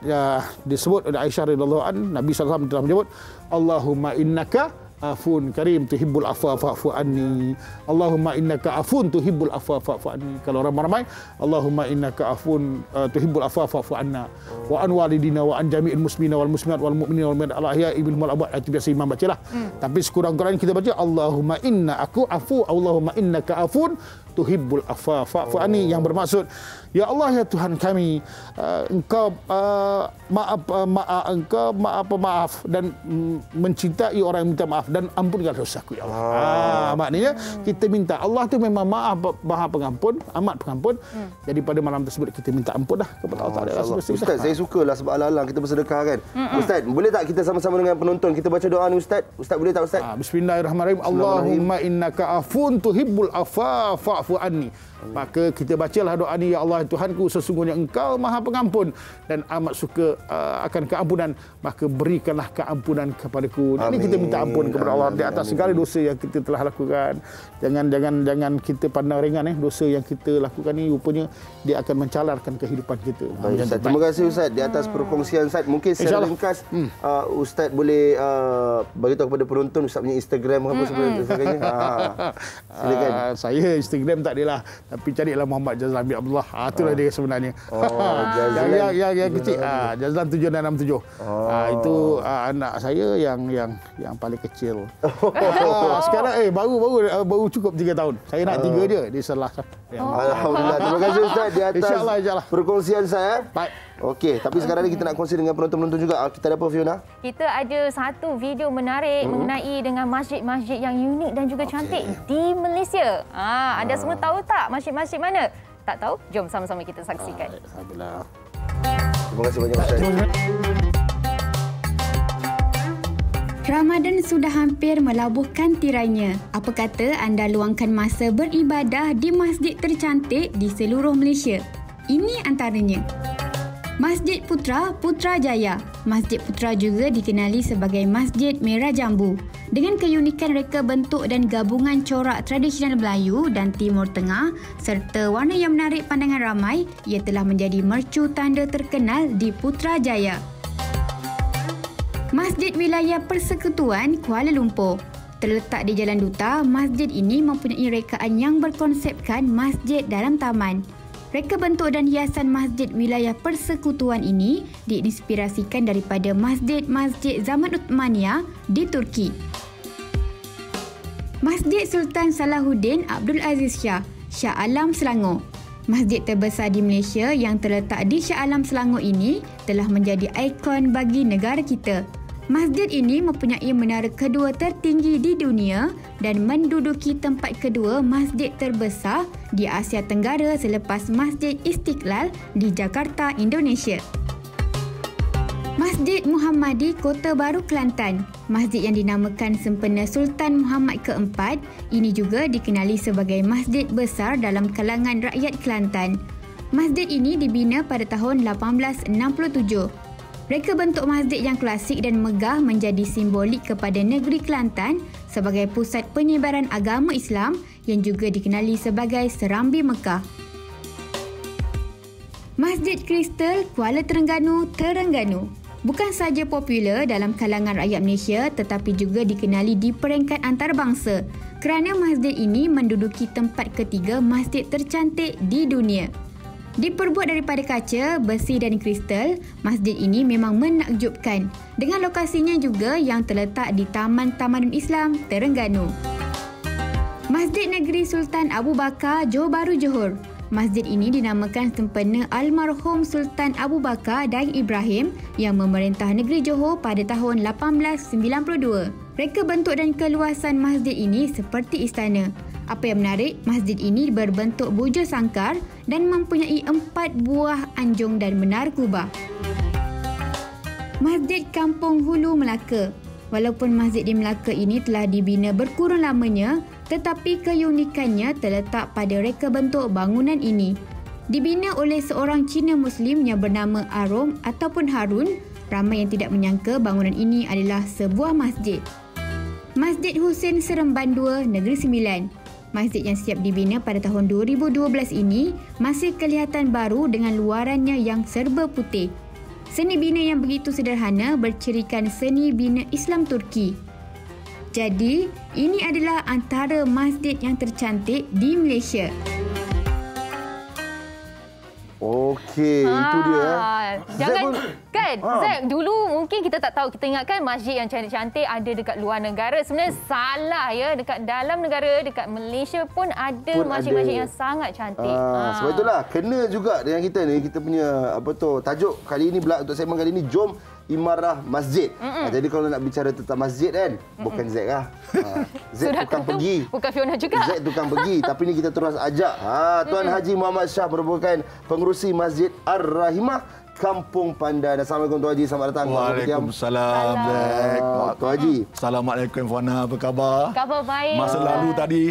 disebut oleh Aisyah radhiyallahu anha, Nabi SAW telah menyebut, Allahumma innaka afun karim tuhibbul afwa fa'fu anni. Allahumma innaka afun tuhibbul afwa fa'fu anni. Kalau ramai-ramai, Allahumma innaka afun tuhibbul afwa fa'fu anna wa an walidina wa an jami'il muslimina wal muslimat wal mu'minina wal mu'minat al ahya'i minhum wal amwat. Itu biasa imam bacalah. Tapi sekurang-kurangnya kita baca Allahumma inna aku afu, Allahumma innaka afun tuhibbul afwa fa'fu anni, yang bermaksud, ya Allah, ya Tuhan kami, Engkau maaf dan mencintai orang yang minta maaf dan ampunkan dosaku, ya Allah. Maknanya kita minta, Allah tu memang Maha Pengampun, amat pengampun. Jadi pada malam tersebut kita minta ampun dah kepada Allah Taala.
Ustaz, saya sukalah sebab alang-alang kita bersedekah kan. Ustaz, boleh tak kita sama-sama dengan penonton kita baca doa ni, Ustaz? Ustaz boleh tak, Ustaz?
Bismillahirrahmanirrahim. Allahumma innaka afun tuhibbul afwa fa'fu anni. Maka kita bacalah doa ni, ya Allah Tuhanku, sesungguhnya Engkau Maha Pengampun dan amat suka akan keampunan, maka berikanlah keampunan kepadaku. Ini kita minta ampun kepada Allah di atas segala dosa yang kita telah lakukan. Jangan kita pandang ringan dosa yang kita lakukan ni, rupanya dia akan mencalarkan kehidupan kita.
Ustaz, terima kasih Ustaz di atas perkongsian Ustaz. Mungkin secara ringkas Ustaz boleh bagi tahu kepada penonton Ustaz punya Instagram apa sebagainya. Silakan.
Saya Instagram tak adalah, tapi carilah Muhammad Jazlan bin Abdullah. Itulah dia sebenarnya. Yang kecil, Jazlan 7667. Itu anak saya yang paling kecil. Sekarang baru cukup 3 tahun. Saya nak 3 je di selah.
Alhamdulillah. Terima kasih Ustaz di atas
InsyaAllah.
perkongsian saya.
Baik.
Okey, tapi sekarang ni kita nak kongsi dengan penonton-penonton juga. Kita ada apa, Fiona?
Kita ada satu video menarik mengenai dengan masjid-masjid yang unik dan juga cantik di Malaysia. Anda semua tahu tak masjid-masjid mana? Tak tahu? Jom sama-sama kita saksikan.
Alhamdulillah.
Terima kasih banyak, Ustaz.
Ramadan sudah hampir melabuhkan tirainya. Apa kata anda luangkan masa beribadah di masjid tercantik di seluruh Malaysia? Ini antaranya. Masjid Putrajaya. Masjid Putra juga dikenali sebagai Masjid Merah Jambu. Dengan keunikan reka bentuk dan gabungan corak tradisional Melayu dan Timur Tengah serta warna yang menarik pandangan ramai, ia telah menjadi mercu tanda terkenal di Putrajaya. Masjid Wilayah Persekutuan Kuala Lumpur. Terletak di Jalan Duta, masjid ini mempunyai rekaan yang berkonsepkan masjid dalam taman. Reka bentuk dan hiasan Masjid Wilayah Persekutuan ini diinspirasikan daripada masjid-masjid zaman Uthmaniyah di Turki. Masjid Sultan Salahuddin Abdul Aziz Shah Alam, Selangor. Masjid terbesar di Malaysia yang terletak di Shah Alam Selangor ini telah menjadi ikon bagi negara kita. Masjid ini mempunyai menara kedua tertinggi di dunia dan menduduki tempat kedua masjid terbesar di Asia Tenggara selepas Masjid Istiqlal di Jakarta, Indonesia. Masjid Muhammadi Kota Baru Kelantan, masjid yang dinamakan sempena Sultan Muhammad keempat, ini juga dikenali sebagai masjid besar dalam kalangan rakyat Kelantan. Masjid ini dibina pada tahun 1867. Reka bentuk masjid yang klasik dan megah menjadi simbolik kepada negeri Kelantan sebagai pusat penyebaran agama Islam yang juga dikenali sebagai Serambi Mekah. Masjid Kristal Kuala Terengganu, Terengganu bukan sahaja popular dalam kalangan rakyat Malaysia tetapi juga dikenali di peringkat antarabangsa kerana masjid ini menduduki tempat ketiga masjid tercantik di dunia. Diperbuat daripada kaca, besi dan kristal, masjid ini memang menakjubkan dengan lokasinya juga yang terletak di Taman Tamadun Islam Terengganu. Masjid Negeri Sultan Abu Bakar, Johor Bahru, Johor. Masjid ini dinamakan sempena almarhum Sultan Abu Bakar dan Ibrahim yang memerintah negeri Johor pada tahun 1892. Reka bentuk dan keluasan masjid ini seperti istana. Apa yang menarik, masjid ini berbentuk bujur sangkar dan mempunyai 4 buah anjung dan menara kubah. Masjid Kampung Hulu Melaka. Walaupun masjid di Melaka ini telah dibina berkurang lamanya, tetapi keunikannya terletak pada reka bentuk bangunan ini. Dibina oleh seorang Cina Muslim yang bernama Arom ataupun Harun, ramai yang tidak menyangka bangunan ini adalah sebuah masjid. Masjid Husein Seremban II, Negeri Sembilan. Masjid yang siap dibina pada tahun 2012 ini masih kelihatan baru dengan luarannya yang serba putih. Seni bina yang begitu sederhana bercirikan seni bina Islam Turki. Jadi, ini adalah antara masjid yang tercantik di Malaysia.
Okey, itu dia.
Jangan kan,
Ha.
Zack, dulu mungkin kita tak tahu, kita ingatkan masjid yang cantik-cantik ada dekat luar negara. Sebenarnya salah ya, dekat dalam negara, dekat Malaysia pun ada masjid-masjid yang sangat cantik.
Sebab itulah kena juga dengan kita ni, kita punya tajuk kali ini pula untuk segmen kali ini, jom imarah masjid. Jadi kalau nak bicara tentang masjid kan, bukan Zack lah. Zack
Sudah
tukang
tentu
pergi.
bukan Fiona juga.
Zack tukang pergi, tapi ni kita terus ajak. Tuan Haji Muhammad Shah merupakan pengerusi Masjid Ar-Rahimah Kampung Pandan. Assalamualaikum Tuan Haji, selamat datang.
Waalaikumsalam.
Tuan Haji.
Assalamualaikum Fana, apa khabar?
Khabar baik.
Masa lalu tadi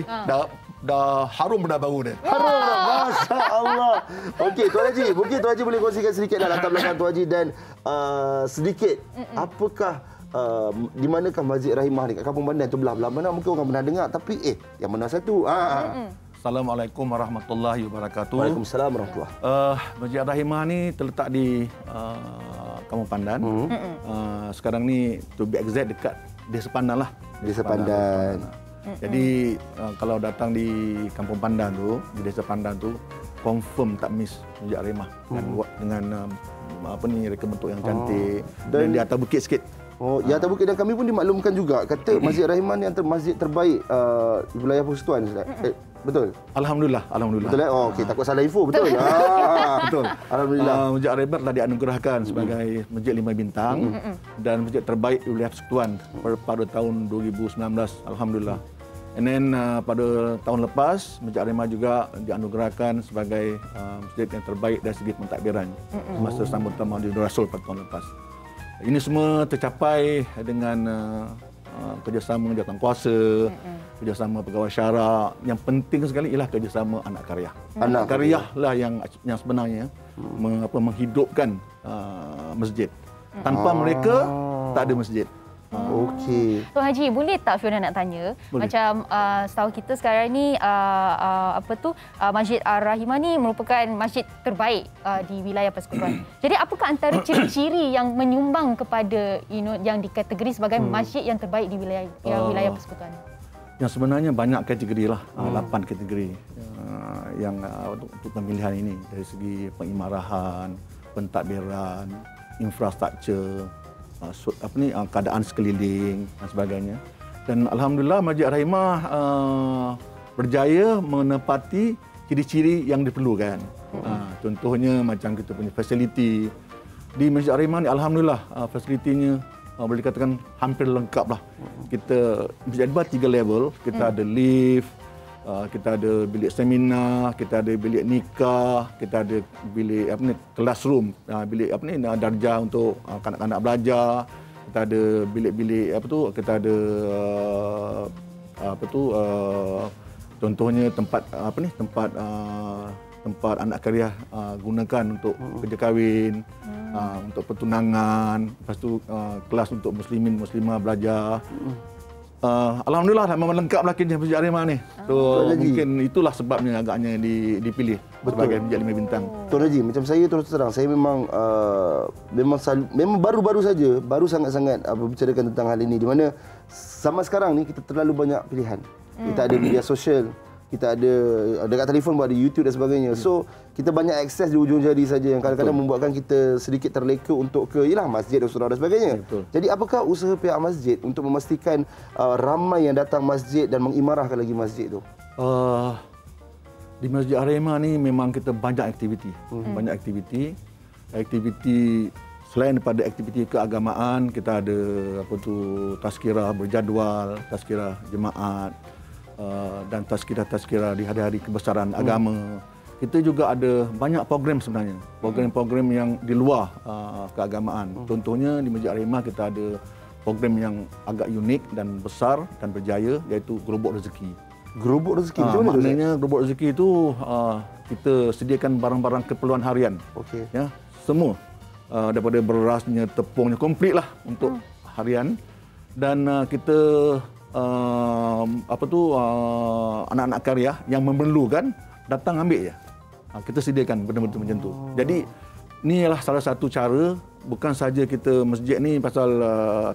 dah harum benda baru dah.
Harum, Masya Allah. Okey, Tuan Haji, mungkin Tuan Haji boleh kongsikan sedikit latar belakang Tuan Haji dan sedikit apakah di manakah Masjid Rahimah ni kat Kampung Pandan tu belah mana? Mungkin orang pernah dengar tapi yang mana satu?
Assalamualaikum warahmatullahi wabarakatuh.
Waalaikumsalam warahmatullahi.
Masjid Rahimah ni terletak di Kampung Pandan. Sekarang ni to be exact dekat Desa Pandan lah.
Desa Pandan.
Jadi kalau datang di Kampung Pandan tu, di Desa Pandan tu, confirm tak miss Masjid Rahimah dengan reka bentuk yang cantik dan di atas bukit sikit.
Di atas bukit, dan kami pun dimaklumkan juga kata Masjid Rahimah ni antara masjid terbaik di wilayah Persekutuan. Betul?
Alhamdulillah.
Betul okey, takut salah info. Betul.
Betul.
Alhamdulillah.
Masjid Rahimah telah dianugerahkan sebagai masjid 5 bintang dan masjid terbaik di wilayah Persekutuan pada tahun 2019. Alhamdulillah. And then pada tahun lepas, Masjid Rahimah juga dianugerahkan sebagai masjid yang terbaik dari segi pentadbiran masa sambutan Maulid Rasul pada tahun lepas. Ini semua tercapai dengan kerjasama jawatankuasa, kerjasama pegawai syarak. Yang penting sekali ialah kerjasama anak karya. Anak karya lah yang sebenarnya menghidupkan masjid. Tanpa mereka tak ada masjid.
Okey.
Tuan Haji, boleh tak Fiona nak tanya?
Boleh.
Macam setahu kita sekarang ni Masjid Ar-Rahimah ni merupakan masjid terbaik di wilayah Persekutuan. Jadi apakah antara ciri-ciri yang menyumbang kepada yang dikategori sebagai masjid yang terbaik di wilayah Persekutuan?
Yang sebenarnya banyak kategori lah, 8 kategori yang untuk pemilihan ini, dari segi pengimarahan, pentadbiran, infrastruktur, keadaan sekeliling dan sebagainya. Dan alhamdulillah Masjid Rahimah berjaya menepati ciri-ciri yang diperlukan. Contohnya macam kita punya fasiliti. Di Masjid Ar-Rahmah ni alhamdulillah fasilitinya boleh dikatakan hampir lengkap lah. Kita Masjid Ar-Rahmah 3 level. Kita ada lift, kita ada bilik seminar, kita ada bilik nikah, kita ada bilik classroom, bilik darjah untuk kanak-kanak belajar. Kita ada bilik-bilik kita ada contohnya tempat tempat anak karya gunakan untuk kerja kahwin, untuk pertunangan, lepas tu kelas untuk muslimin muslimah belajar. Alhamdulillah memang lengkaplah kerja Masjid Ar-Rahmah ni. So mungkin itulah sebabnya agaknya dipilih sebagai Masjid 5 bintang.
Tuan Haji, macam saya terus terang, saya memang baru-baru saja, baru sangat-sangat berbicarakan tentang hal ini, di mana sama sekarang ni kita terlalu banyak pilihan. Kita ada media sosial, kita ada dekat telefon, ada YouTube dan sebagainya. So, kita banyak akses di ujung jari saja yang kadang-kadang membuatkan kita sedikit terleka untuk ke masjid dan surau dan sebagainya. Betul. Jadi, apakah usaha pihak masjid untuk memastikan ramai yang datang masjid dan mengimarahkan lagi masjid itu?
Di Masjid Ar-Rahmah ni memang kita banyak aktiviti. Banyak aktiviti. Aktiviti selain daripada aktiviti keagamaan, kita ada tazkirah berjadual, tazkirah jemaat, dan tazkirah-tazkirah di hari-hari kebesaran agama. Kita juga ada banyak program sebenarnya. Program-program yang di luar keagamaan. Contohnya di Masjid Ar-Rahmah kita ada program yang agak unik dan besar dan berjaya, iaitu Gerobok Rezeki. Gerobok Rezeki? Maknanya Gerobok Rezeki itu kita sediakan barang-barang keperluan harian.
Okey.
Ya, semua. Daripada berasnya, tepungnya, komplit lah untuk harian. Dan kita anak-anak karya yang memerlukan datang ambil je. Kita sediakan benda-benda macam tu. Jadi inilah salah satu cara, bukan saja kita masjid ni pasal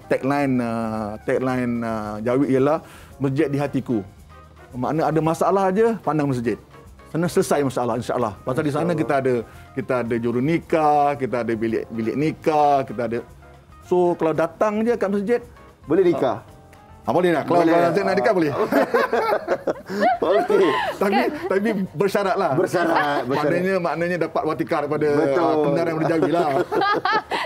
tagline Jawi ialah masjid di hatiku. Makna ada masalah aja pandang masjid. Sana selesai masalah insya-Allah. Pasal di sana kita ada juru nikah, kita ada bilik nikah, kita ada. So kalau datang je kat masjid
boleh nikah.
Boleh nak. Kalau nak nikah boleh.
Okey.
Tapi bersyaratlah. Bersyarat. Maknanya dapat watikar daripada kebenaran yang berjawi lah.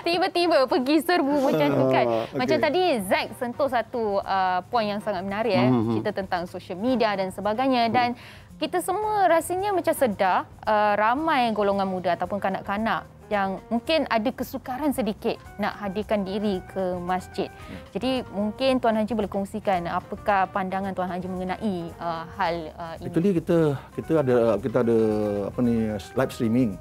Tiba-tiba pergi serbu macam tu kan. Macam tadi Zack sentuh satu poin yang sangat menarik cerita tentang social media dan sebagainya, dan kita semua rasanya macam sedar ramai golongan muda ataupun kanak-kanak yang mungkin ada kesukaran sedikit nak hadirkan diri ke masjid. Jadi mungkin Tuan Haji boleh kongsikan apakah pandangan Tuan Haji mengenai hal ini.
Actually kita ada live streaming.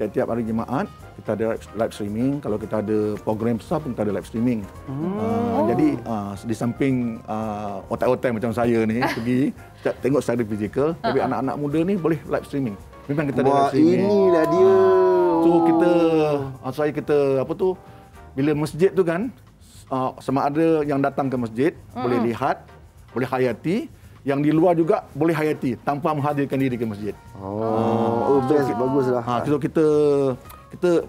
Setiap hari Jumaat kita ada live streaming. Kalau kita ada program besar pun kita ada live streaming. Jadi di samping otak-otak macam saya ni pergi tengok secara fizikal, tapi anak-anak muda ni boleh live streaming. Memang kita ada live streaming.
Inilah dia.
So kita bila masjid tu kan, sama ada yang datang ke masjid boleh lihat, boleh hayati, yang di luar juga boleh hayati tanpa menghadirkan diri ke masjid.
Baguslah.
So kita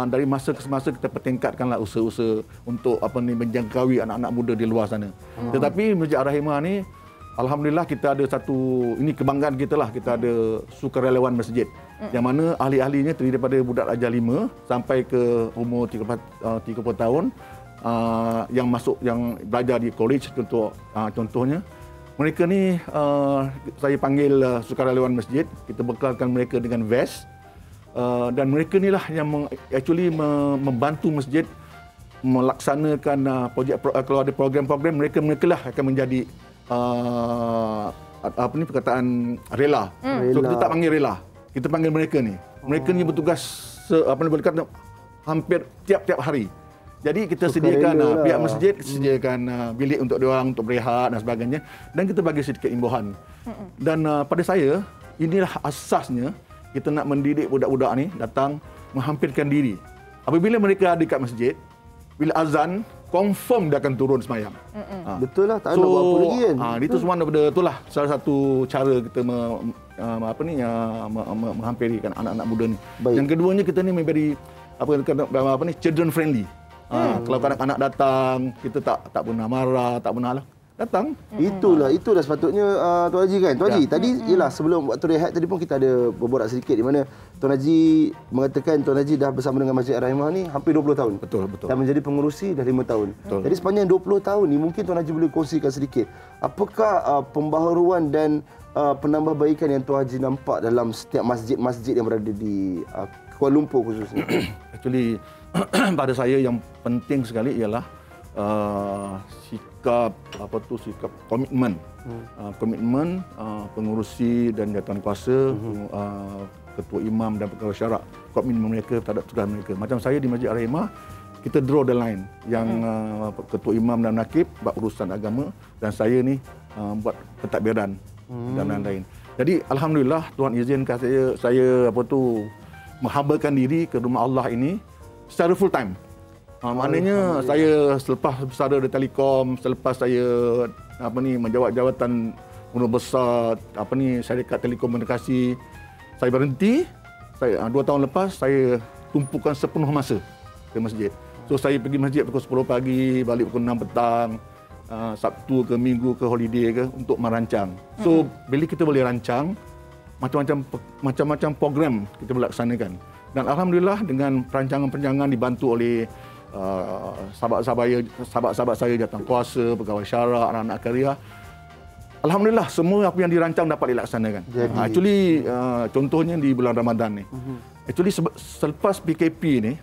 dari masa ke masa kita pertingkatkanlah usaha-usaha untuk menjangkaui anak-anak muda di luar sana. Tetapi Masjid Ar-Rahmah ni alhamdulillah kita ada satu, ini kebanggaan kita lah, kita ada sukarelawan masjid yang mana ahli-ahlinya terdiri daripada budak darjah 5 sampai ke umur 30 tahun yang belajar di college contohnya. Mereka ni saya panggil sukarelawan masjid. Kita bekalkan mereka dengan vest dan mereka inilah yang membantu masjid melaksanakan projek. Kalau ada program-program, mereka lah akan menjadi perkataan rela. So kita tak panggil rela, kita panggil mereka ni. Mereka ni bertugas boleh kata hampir tiap-tiap hari. Jadi kita sediakan pihak masjid sediakan bilik untuk diorang untuk berehat dan sebagainya, dan kita bagi sedikit imbuhan. Dan pada saya inilah asasnya kita nak mendidik budak-budak ni datang menghampirkan diri. Apabila mereka ada kat masjid, bila azan confirm dia akan turun semayang.
Betul lah, tak ada buat apa lagi kan.
Itu semua daripada itulah salah satu cara kita menghampirikan anak-anak muda ni. Baik. Yang keduanya kita ni memberi children friendly. Kalau kanak-kanak datang, kita tak pernah marah, tak pernah lah. datang.
Itulah sepatutnya Tuan Haji kan. Tuan Haji, tadi ialah sebelum waktu rehat tadi pun kita ada berborak sedikit di mana Tuan Haji mengatakan Tuan Haji dah bersama dengan Masjid Ar-Rahimah ni hampir 20 tahun.
Betul.
Dan menjadi pengerusi dah 5 tahun.
Betul.
Jadi sepanjang 20 tahun ni mungkin Tuan Haji boleh kongsikan sedikit apakah pembaharuan dan penambahbaikan yang Tuan Haji nampak dalam setiap masjid-masjid yang berada di Kuala Lumpur khususnya.
Actually pada saya yang penting sekali ialah sikap komitmen. Komitmen pengurusi dan jawatankuasa, ketua imam dan pegawai syarak, komitmen mereka terhadap tugas mereka. Macam saya di Masjid Ar-Rahimah, kita draw the line yang ketua imam dan nakib buat urusan agama dan saya ni buat pentadbiran dan lain-lain. Jadi alhamdulillah Tuhan izinkan saya menghabarkan diri ke rumah Allah ini secara full time. Maknanya saya selepas bersara di Telekom, selepas saya menjawat jawatan guru besar syarikat telekomunikasi, saya berhenti. 2 tahun lepas saya tumpukan sepenuh masa ke masjid. So saya pergi masjid pukul 10 pagi, balik pukul 6 petang, Sabtu ke Minggu ke holiday ke untuk merancang. So bila kita boleh rancang macam-macam program kita boleh laksanakan. Dan alhamdulillah dengan perancangan-perancangan dibantu oleh sahabat-sahabat saya jawatankuasa, pegawai syarak, anak-anak karya. Alhamdulillah semua apa yang dirancang dapat dilaksanakan. Actually contohnya di bulan Ramadan ni. Actually selepas PKP ni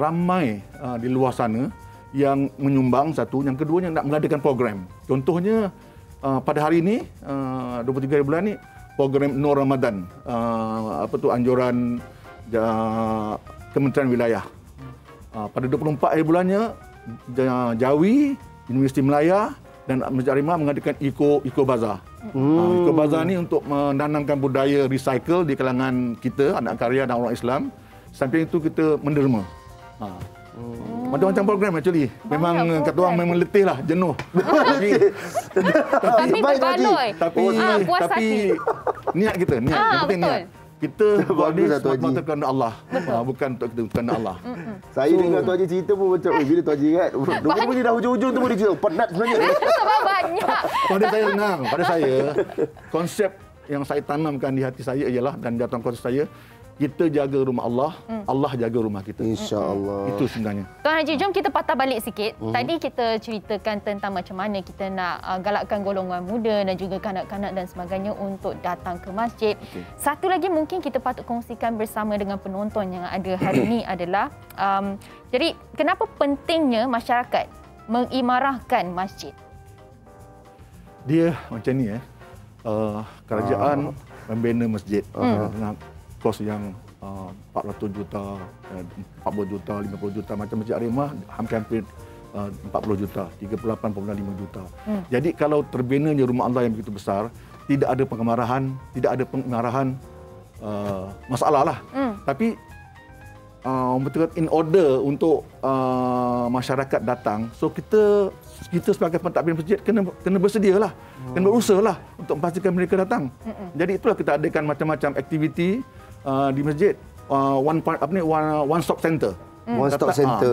ramai di luar sana yang menyumbang satu, yang keduanya nak mengadakan program. Contohnya pada hari ini 23 bulan ni program Nur Ramadan. Anjuran Kementerian Wilayah. Pada 24 hari bulannya Jawi, Universiti Melaya dan Masjid Ar-Rahimah mengadakan Eco Bazaar. Eco Bazaar ni untuk menanamkan budaya recycle di kalangan kita, anak karya dan orang Islam. Samping itu kita menderma. Macam-macam program actually. Memang kata orang memang letih lah, jenuh. tapi niat kita, yang penting niat. Kita buat ni semata-mata kerana Allah. Bukan untuk kita, kerana Allah.
Saya dengar Tuan Haji cerita pun macam, bila Tuan Haji ingat, rupanya dah hujung-hujung tu boleh cerita. Penat sebenarnya.
Banyak.
Pada saya, konsep yang saya tanamkan di hati saya ialah, dan jawatankuasa saya, kita jaga rumah Allah, Allah jaga rumah kita.
InsyaAllah.
Itu sebenarnya.
Tuan Haji, jom kita patah balik sikit. Tadi kita ceritakan tentang macam mana kita nak galakkan golongan muda dan juga kanak-kanak dan sebagainya untuk datang ke masjid. Satu lagi mungkin kita patut kongsikan bersama dengan penonton yang ada hari ini adalah jadi kenapa pentingnya masyarakat mengimarahkan masjid?
Dia macam ni kerajaan membina masjid dengan kos yang 400 juta, 40 juta, 50 juta. Macam Masjid Ar-Rahimah hampir 40 juta, 38.5 juta. Jadi kalau terbinanya rumah Allah yang begitu besar, tidak ada pengarahan masalah lah. Tapi betul in order untuk masyarakat datang, so kita sebagai pentadbir masjid kena bersedialah, kena berusahalah untuk memastikan mereka datang. Jadi itulah kita adakan macam-macam aktiviti di masjid, one stop center.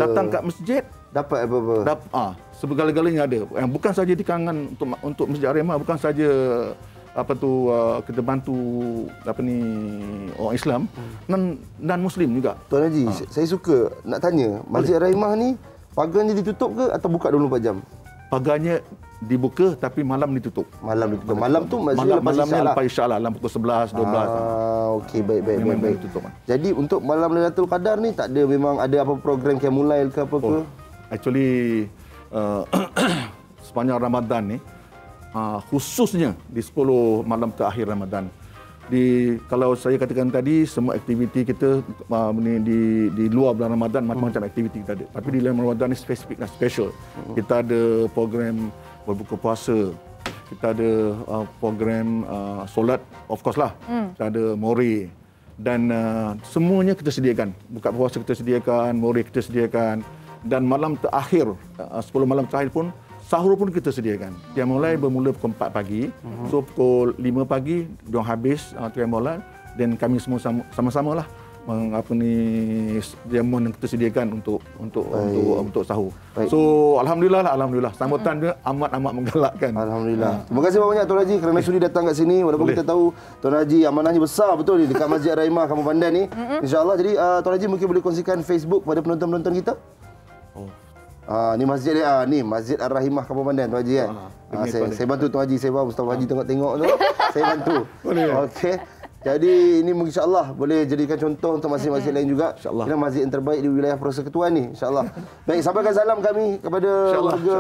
Datang kat masjid
dapat apa-apa.
Segala-galanya ada. Bukan saja di kalangan untuk Masjid Ar-Rahimah, bukan saja kita bantu orang Islam dan Muslim juga.
Tuan Haji, saya suka nak tanya, Masjid Ar-Rahimah ni pagarnya ditutup ke atau buka 24 jam?
Pagarnya dibuka tapi malam ditutup.
Malam ditutup. Malam tu
malamnya lepas Isyak lah, pukul 11, 12.
Okey, baik.
Ditutup.
Jadi untuk malam Lailatul Qadar ni tak ada, memang ada apa program yang mulai ke apa ke?
Actually sepanjang Ramadan ni, khususnya di 10 malam terakhir Ramadan. Kalau saya katakan tadi, semua aktiviti kita di luar bulan Ramadan, macam-macam aktiviti kita ada. Tapi di dalam Ramadan ni spesifik dan special. Kita ada program berbuka puasa, kita ada program solat, of course lah. Kita ada more. Dan semuanya kita sediakan. Buka puasa kita sediakan, more kita sediakan. Dan malam terakhir, 10 malam terakhir pun, sahur pun kita sediakan. Dia bermula pukul 4 pagi. So pukul 5 pagi, diorang habis qiyam malam, dan kami semua sama-sama lah jamuan yang kita sediakan untuk sahur.
Baik.
So alhamdulillah sambutan dia amat menggalakkan.
Alhamdulillah. Terima kasih banyak Tuan Haji kerana sudi datang kat sini walaupun kita tahu Tuan Haji amanahnya besar betul ni dekat Masjid Ar-Rahimah Kampung Pandan ni. Insya-Allah. Jadi Tuan Haji mungkin boleh kongsikan Facebook pada penonton-penonton kita. Ni masjid dia. Ni Masjid Ar-Rahimah Kampung Pandan Tuan Haji kan. Saya bantu Tuan Haji, saya bawa Ustaz Haji tengok-tengok tu. Saya bantu. Okey. Jadi ini insya-Allah boleh jadikan contoh untuk masjid-masjid lain juga.
Insya-Allah.
Ini masjid yang terbaik di wilayah Persekutuan ni, insya-Allah. Baik, sampaikan salam kami kepada warga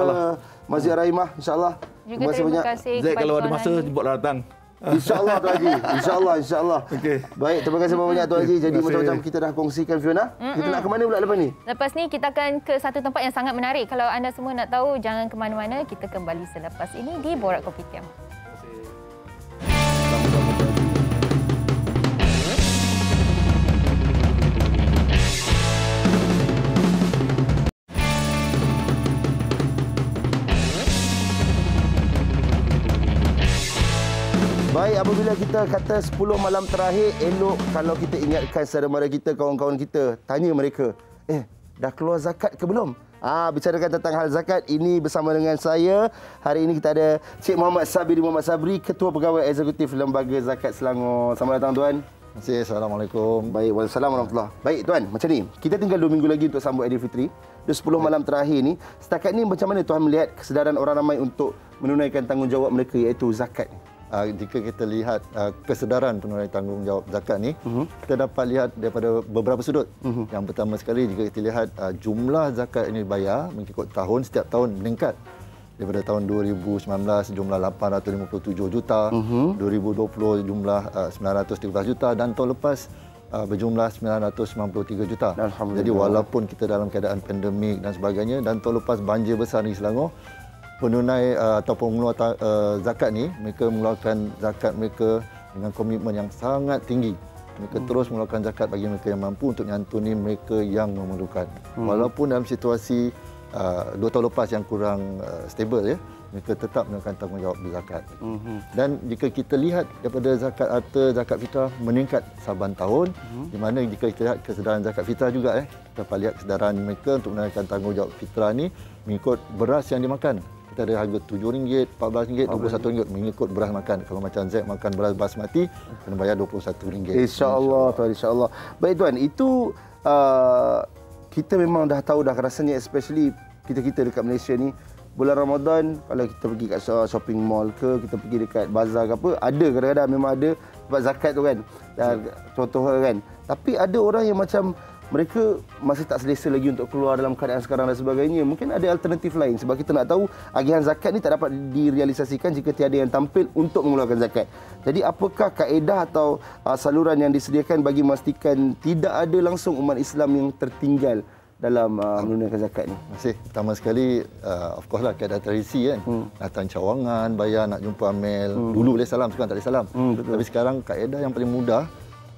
Masjid Ar-Rahimah, insya-Allah.
Juga terima kasih
Zaid,
kepada
kalau ada
Tuan
masa
Haji.
buatlah datang.
Insya-Allah Tuan Haji. Insya-Allah.
Okey.
Baik, terima kasih banyak Tuan Haji. Jadi
Terima kasih.
macam-macam kita dah kongsikan Fiona. Kita nak ke mana pula lepas ni?
Lepas ni kita akan ke satu tempat yang sangat menarik. Kalau anda semua nak tahu, jangan ke mana-mana. Kita kembali selepas ini di Borak Kopitiam.
Baik, apabila kita kata 10 malam terakhir, elok kalau kita ingatkan saudara-mara kita, kawan-kawan kita, tanya mereka, dah keluar zakat ke belum? Bicarakan tentang hal zakat ini bersama dengan saya. Hari ini kita ada Cik Muhammad Sabri, Ketua Pegawai Eksekutif Lembaga Zakat Selangor. Selamat datang Tuan.
Terima kasih. Assalamualaikum.
Baik, waalaikumsalam warahmatullahi. Baik Tuan, macam ni. Kita tinggal 2 minggu lagi untuk sambut Aidilfitri. 10 malam terakhir ni, setakat ni macam mana Tuan melihat kesedaran orang ramai untuk menunaikan tanggungjawab mereka iaitu zakat ni?
Jika kita lihat kesedaran penunaian tanggungjawab zakat ni, kita dapat lihat daripada beberapa sudut. Yang pertama sekali, jika kita lihat jumlah zakat ini dibayar mengikut tahun, setiap tahun meningkat. Daripada tahun 2019 jumlah 857 juta, 2020 jumlah 913 juta dan tahun lepas berjumlah 993 juta. Jadi walaupun kita dalam keadaan pandemik dan sebagainya dan tahun lepas banjir besar di Selangor, penunai ataupun pengeluar zakat ni, mereka mengeluarkan zakat mereka dengan komitmen yang sangat tinggi. Mereka terus mengeluarkan zakat bagi mereka yang mampu untuk nyantuni mereka yang memerlukan. Walaupun dalam situasi 2 tahun lepas yang kurang stable, ya, mereka tetap melakukan tanggungjawab berzakat. Dan jika kita lihat daripada zakat harta, zakat fitrah meningkat saban tahun, di mana jika kita lihat kesedaran zakat fitrah juga, kita dapat lihat kesedaran mereka untuk menunaikan tanggungjawab fitrah ni mengikut beras yang dimakan. Kita ada harga RM7, RM14, RM21 mengikut beras makan. Kalau macam Z makan beras basmati, kena bayar RM21.
InsyaAllah Tuan, insyaAllah. Baik Tuan, itu kita memang dah tahu dah rasanya, especially kita dekat Malaysia ni, bulan Ramadan kalau kita pergi kat shopping mall ke, kita pergi dekat bazar ke apa, ada kadang-kadang memang ada sebab zakat tu kan. Contoh kan. Tapi ada orang yang macam mereka masih tak selesa lagi untuk keluar dalam keadaan sekarang dan sebagainya. Mungkin ada alternatif lain sebab kita nak tahu agihan zakat ni tak dapat direalisasikan jika tiada yang tampil untuk mengeluarkan zakat. Jadi apakah kaedah atau saluran yang disediakan bagi memastikan tidak ada langsung umat Islam yang tertinggal dalam menunaikan zakat ni?
Terima kasih. Pertama sekali, of course lah, keadaan tradisi kan. Datang cawangan, bayar nak jumpa amil. Dulu boleh salam, sekarang tak boleh salam. Tapi sekarang kaedah yang paling mudah,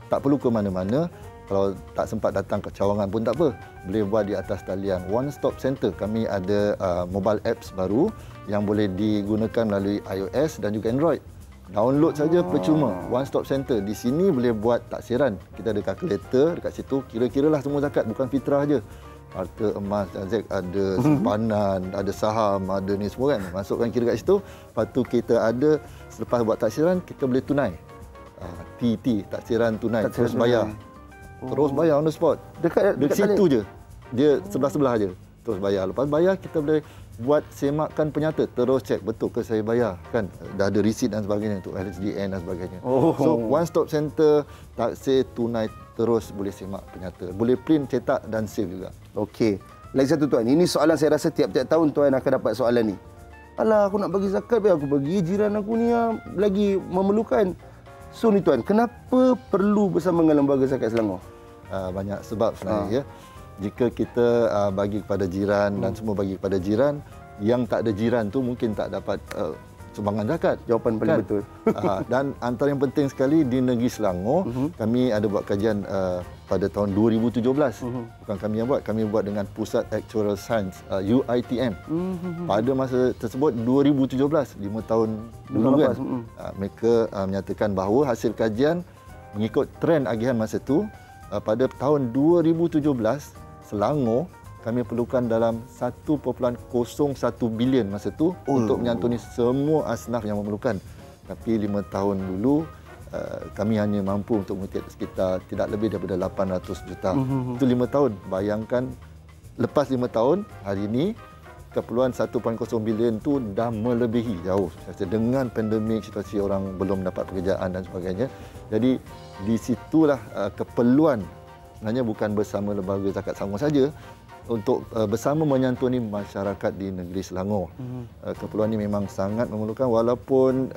tak perlu ke mana-mana. Kalau tak sempat datang ke cawangan pun tak apa. Boleh buat di atas talian One Stop Center. Kami ada mobile apps baru yang boleh digunakan melalui iOS dan juga Android. Download saja percuma. One Stop Center. Di sini boleh buat taksiran. Kita ada kalkulator dekat situ. Kira-kiralah semua zakat, bukan fitrah saja. Harta emas, ada simpanan, ada saham, ada ni semua kan. Masukkan kira kat situ. Lepas tu kita ada, selepas buat taksiran, kita boleh tunai. TT, taksiran tunai. Terus bayar. Terus bayar on the spot. Dekat situ je. Dia sebelah-sebelah je. Terus bayar. Lepas bayar, kita boleh buat semakan penyata. Terus cek betul ke saya bayar. Kan? Dah ada receipt dan sebagainya untuk LHDN dan sebagainya. So, One Stop Center, taksir, tunai, terus boleh semak penyata. Boleh print, cetak dan save juga.
Okey. Lagi satu Tuan. Ini soalan saya rasa tiap-tiap tahun Tuan akan dapat soalan ni. Alah, aku nak bagi zakat, biar aku bagi jiran aku ni yang lagi memerlukan. So ni Tuan, kenapa perlu bersama dengan Lembaga Zakat Selangor?
Banyak sebab sebenarnya. Ya. Jika kita bagi kepada jiran dan semua bagi kepada jiran, yang tak ada jiran tu mungkin tak dapat sumbangan zakat.
Jawapan paling betul.
Dan antara yang penting sekali di negeri Selangor, kami ada buat kajian pada tahun 2017. Bukan kami yang buat, kami buat dengan Pusat Actuarial Science, UITM. Pada masa tersebut 2017, 5 tahun dulu kan, mereka menyatakan bahawa hasil kajian mengikut trend agihan masa itu, pada tahun 2017 Selangor kami perlukan dalam 1.01 bilion masa tu untuk menyantuni semua asnaf yang memerlukan. Tapi 5 tahun dulu kami hanya mampu untuk mengutip sekitar tidak lebih daripada 800 juta. Itu 5 tahun. Bayangkan lepas 5 tahun hari ini keperluan 1.0 bilion tu dah melebihi jauh. Dengan pandemik, situasi orang belum dapat pekerjaan dan sebagainya. Jadi di situlah keperluan sebenarnya bukan bersama Lembaga Zakat Selangor saja, untuk bersama menyantuni masyarakat di negeri Selangor. Keperluan ini memang sangat memerlukan, walaupun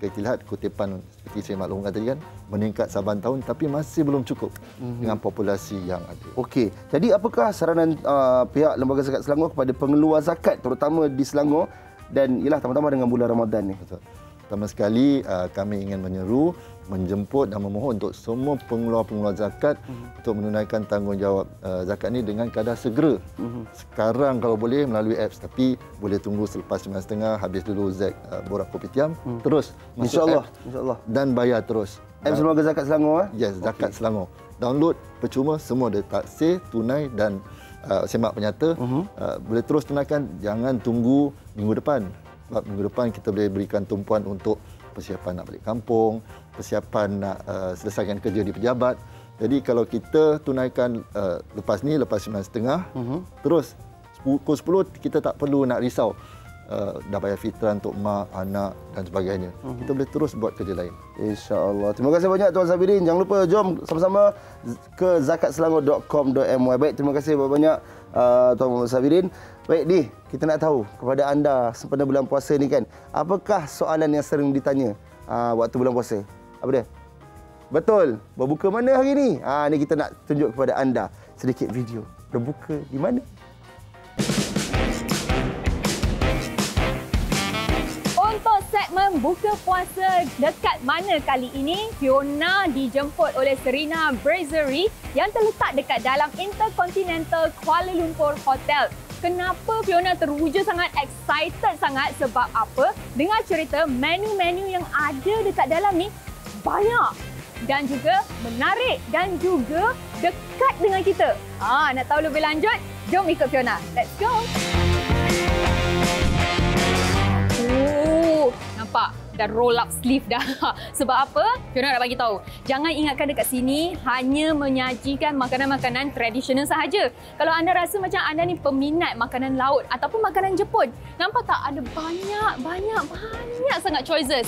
kita lihat kutipan seperti saya maklumkan tadi kan, meningkat saban tahun tapi masih belum cukup dengan populasi yang ada.
Okey, jadi apakah saranan pihak Lembaga Zakat Selangor kepada pengeluar zakat terutama di Selangor dan ialah tambah-tambah dengan bulan Ramadan ni?
Betul. Pertama sekali kami ingin menyeru, menjemput dan memohon untuk semua pengeluar-pengeluar zakat untuk menunaikan tanggungjawab zakat ini dengan kadar segera. Sekarang kalau boleh melalui apps, tapi boleh tunggu selepas 9.30 habis dulu Borak Kopitiam, terus masuk
InsyaAllah.
Dan bayar terus.
Apps Lembaga Zakat Selangor?
Yes, Zakat Selangor. Download percuma, semua ada taksir, tunai dan semak penyata. Boleh terus tunaikan, jangan tunggu minggu depan. Sebab minggu depan kita boleh berikan tumpuan untuk persiapan nak balik kampung, persiapan nak selesaikan kerja di pejabat. Jadi kalau kita tunaikan lepas 9.30, terus pukul 10 kita tak perlu nak risau dah bayar fitrah untuk mak, anak dan sebagainya. Kita boleh terus buat kerja lain.
InsyaAllah. Terima kasih banyak Tuan Sabirin. Jangan lupa jom sama-sama ke zakatselangor.com.my. Baik, terima kasih banyak Tuan Muhammad Sabirin. Baik, Di, kita nak tahu kepada anda sempena bulan puasa ni kan, apakah soalan yang sering ditanya waktu bulan puasa? Apa dia? Betul. Berbuka mana hari ni? Ni kita nak tunjuk kepada anda sedikit video. Berbuka di mana?
Untuk segmen buka puasa dekat mana kali ini, Fiona dijemput oleh Serena Brasserie yang terletak dekat dalam Intercontinental Kuala Lumpur Hotel. Kenapa Fiona teruja sangat, excited sangat? Sebab apa? Dengar cerita menu-menu yang ada dekat dalam ni banyak dan juga menarik dan juga dekat dengan kita. Nak tahu lebih lanjut? Jom ikut Fiona. Let's go! Nampak? Dah roll up sleeve dah. Sebab apa? Fiona nak bagi tahu. Jangan ingatkan dekat sini hanya menyajikan makanan-makanan tradisional sahaja. Kalau anda rasa macam anda ni peminat makanan laut ataupun makanan Jepun, nampak tak ada banyak sangat choices.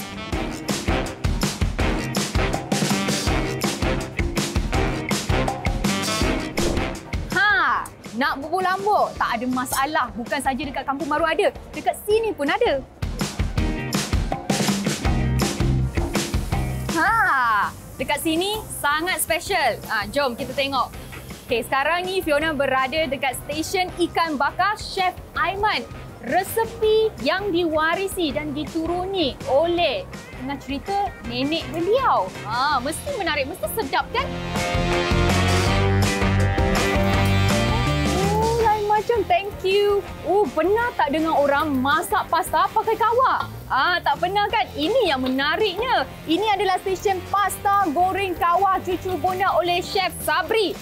Nak bubur-lambuk? Tak ada masalah. Bukan saja dekat Kampung Baru ada, dekat sini pun ada. Dekat sini sangat special. Jom kita tengok. Okey, sekarang ni Fiona berada dekat stesen ikan bakar Chef Aiman. Resepi yang diwarisi dan dituruni oleh dengan cerita nenek beliau. Mesti menarik, mesti sedap kan? Macam thank you. Benar tak dengar orang masak pasta pakai kawak? Tak pernah kan? Ini yang menariknya. Ini adalah stesen pasta goreng kawak cucu bonda oleh Chef Sabri.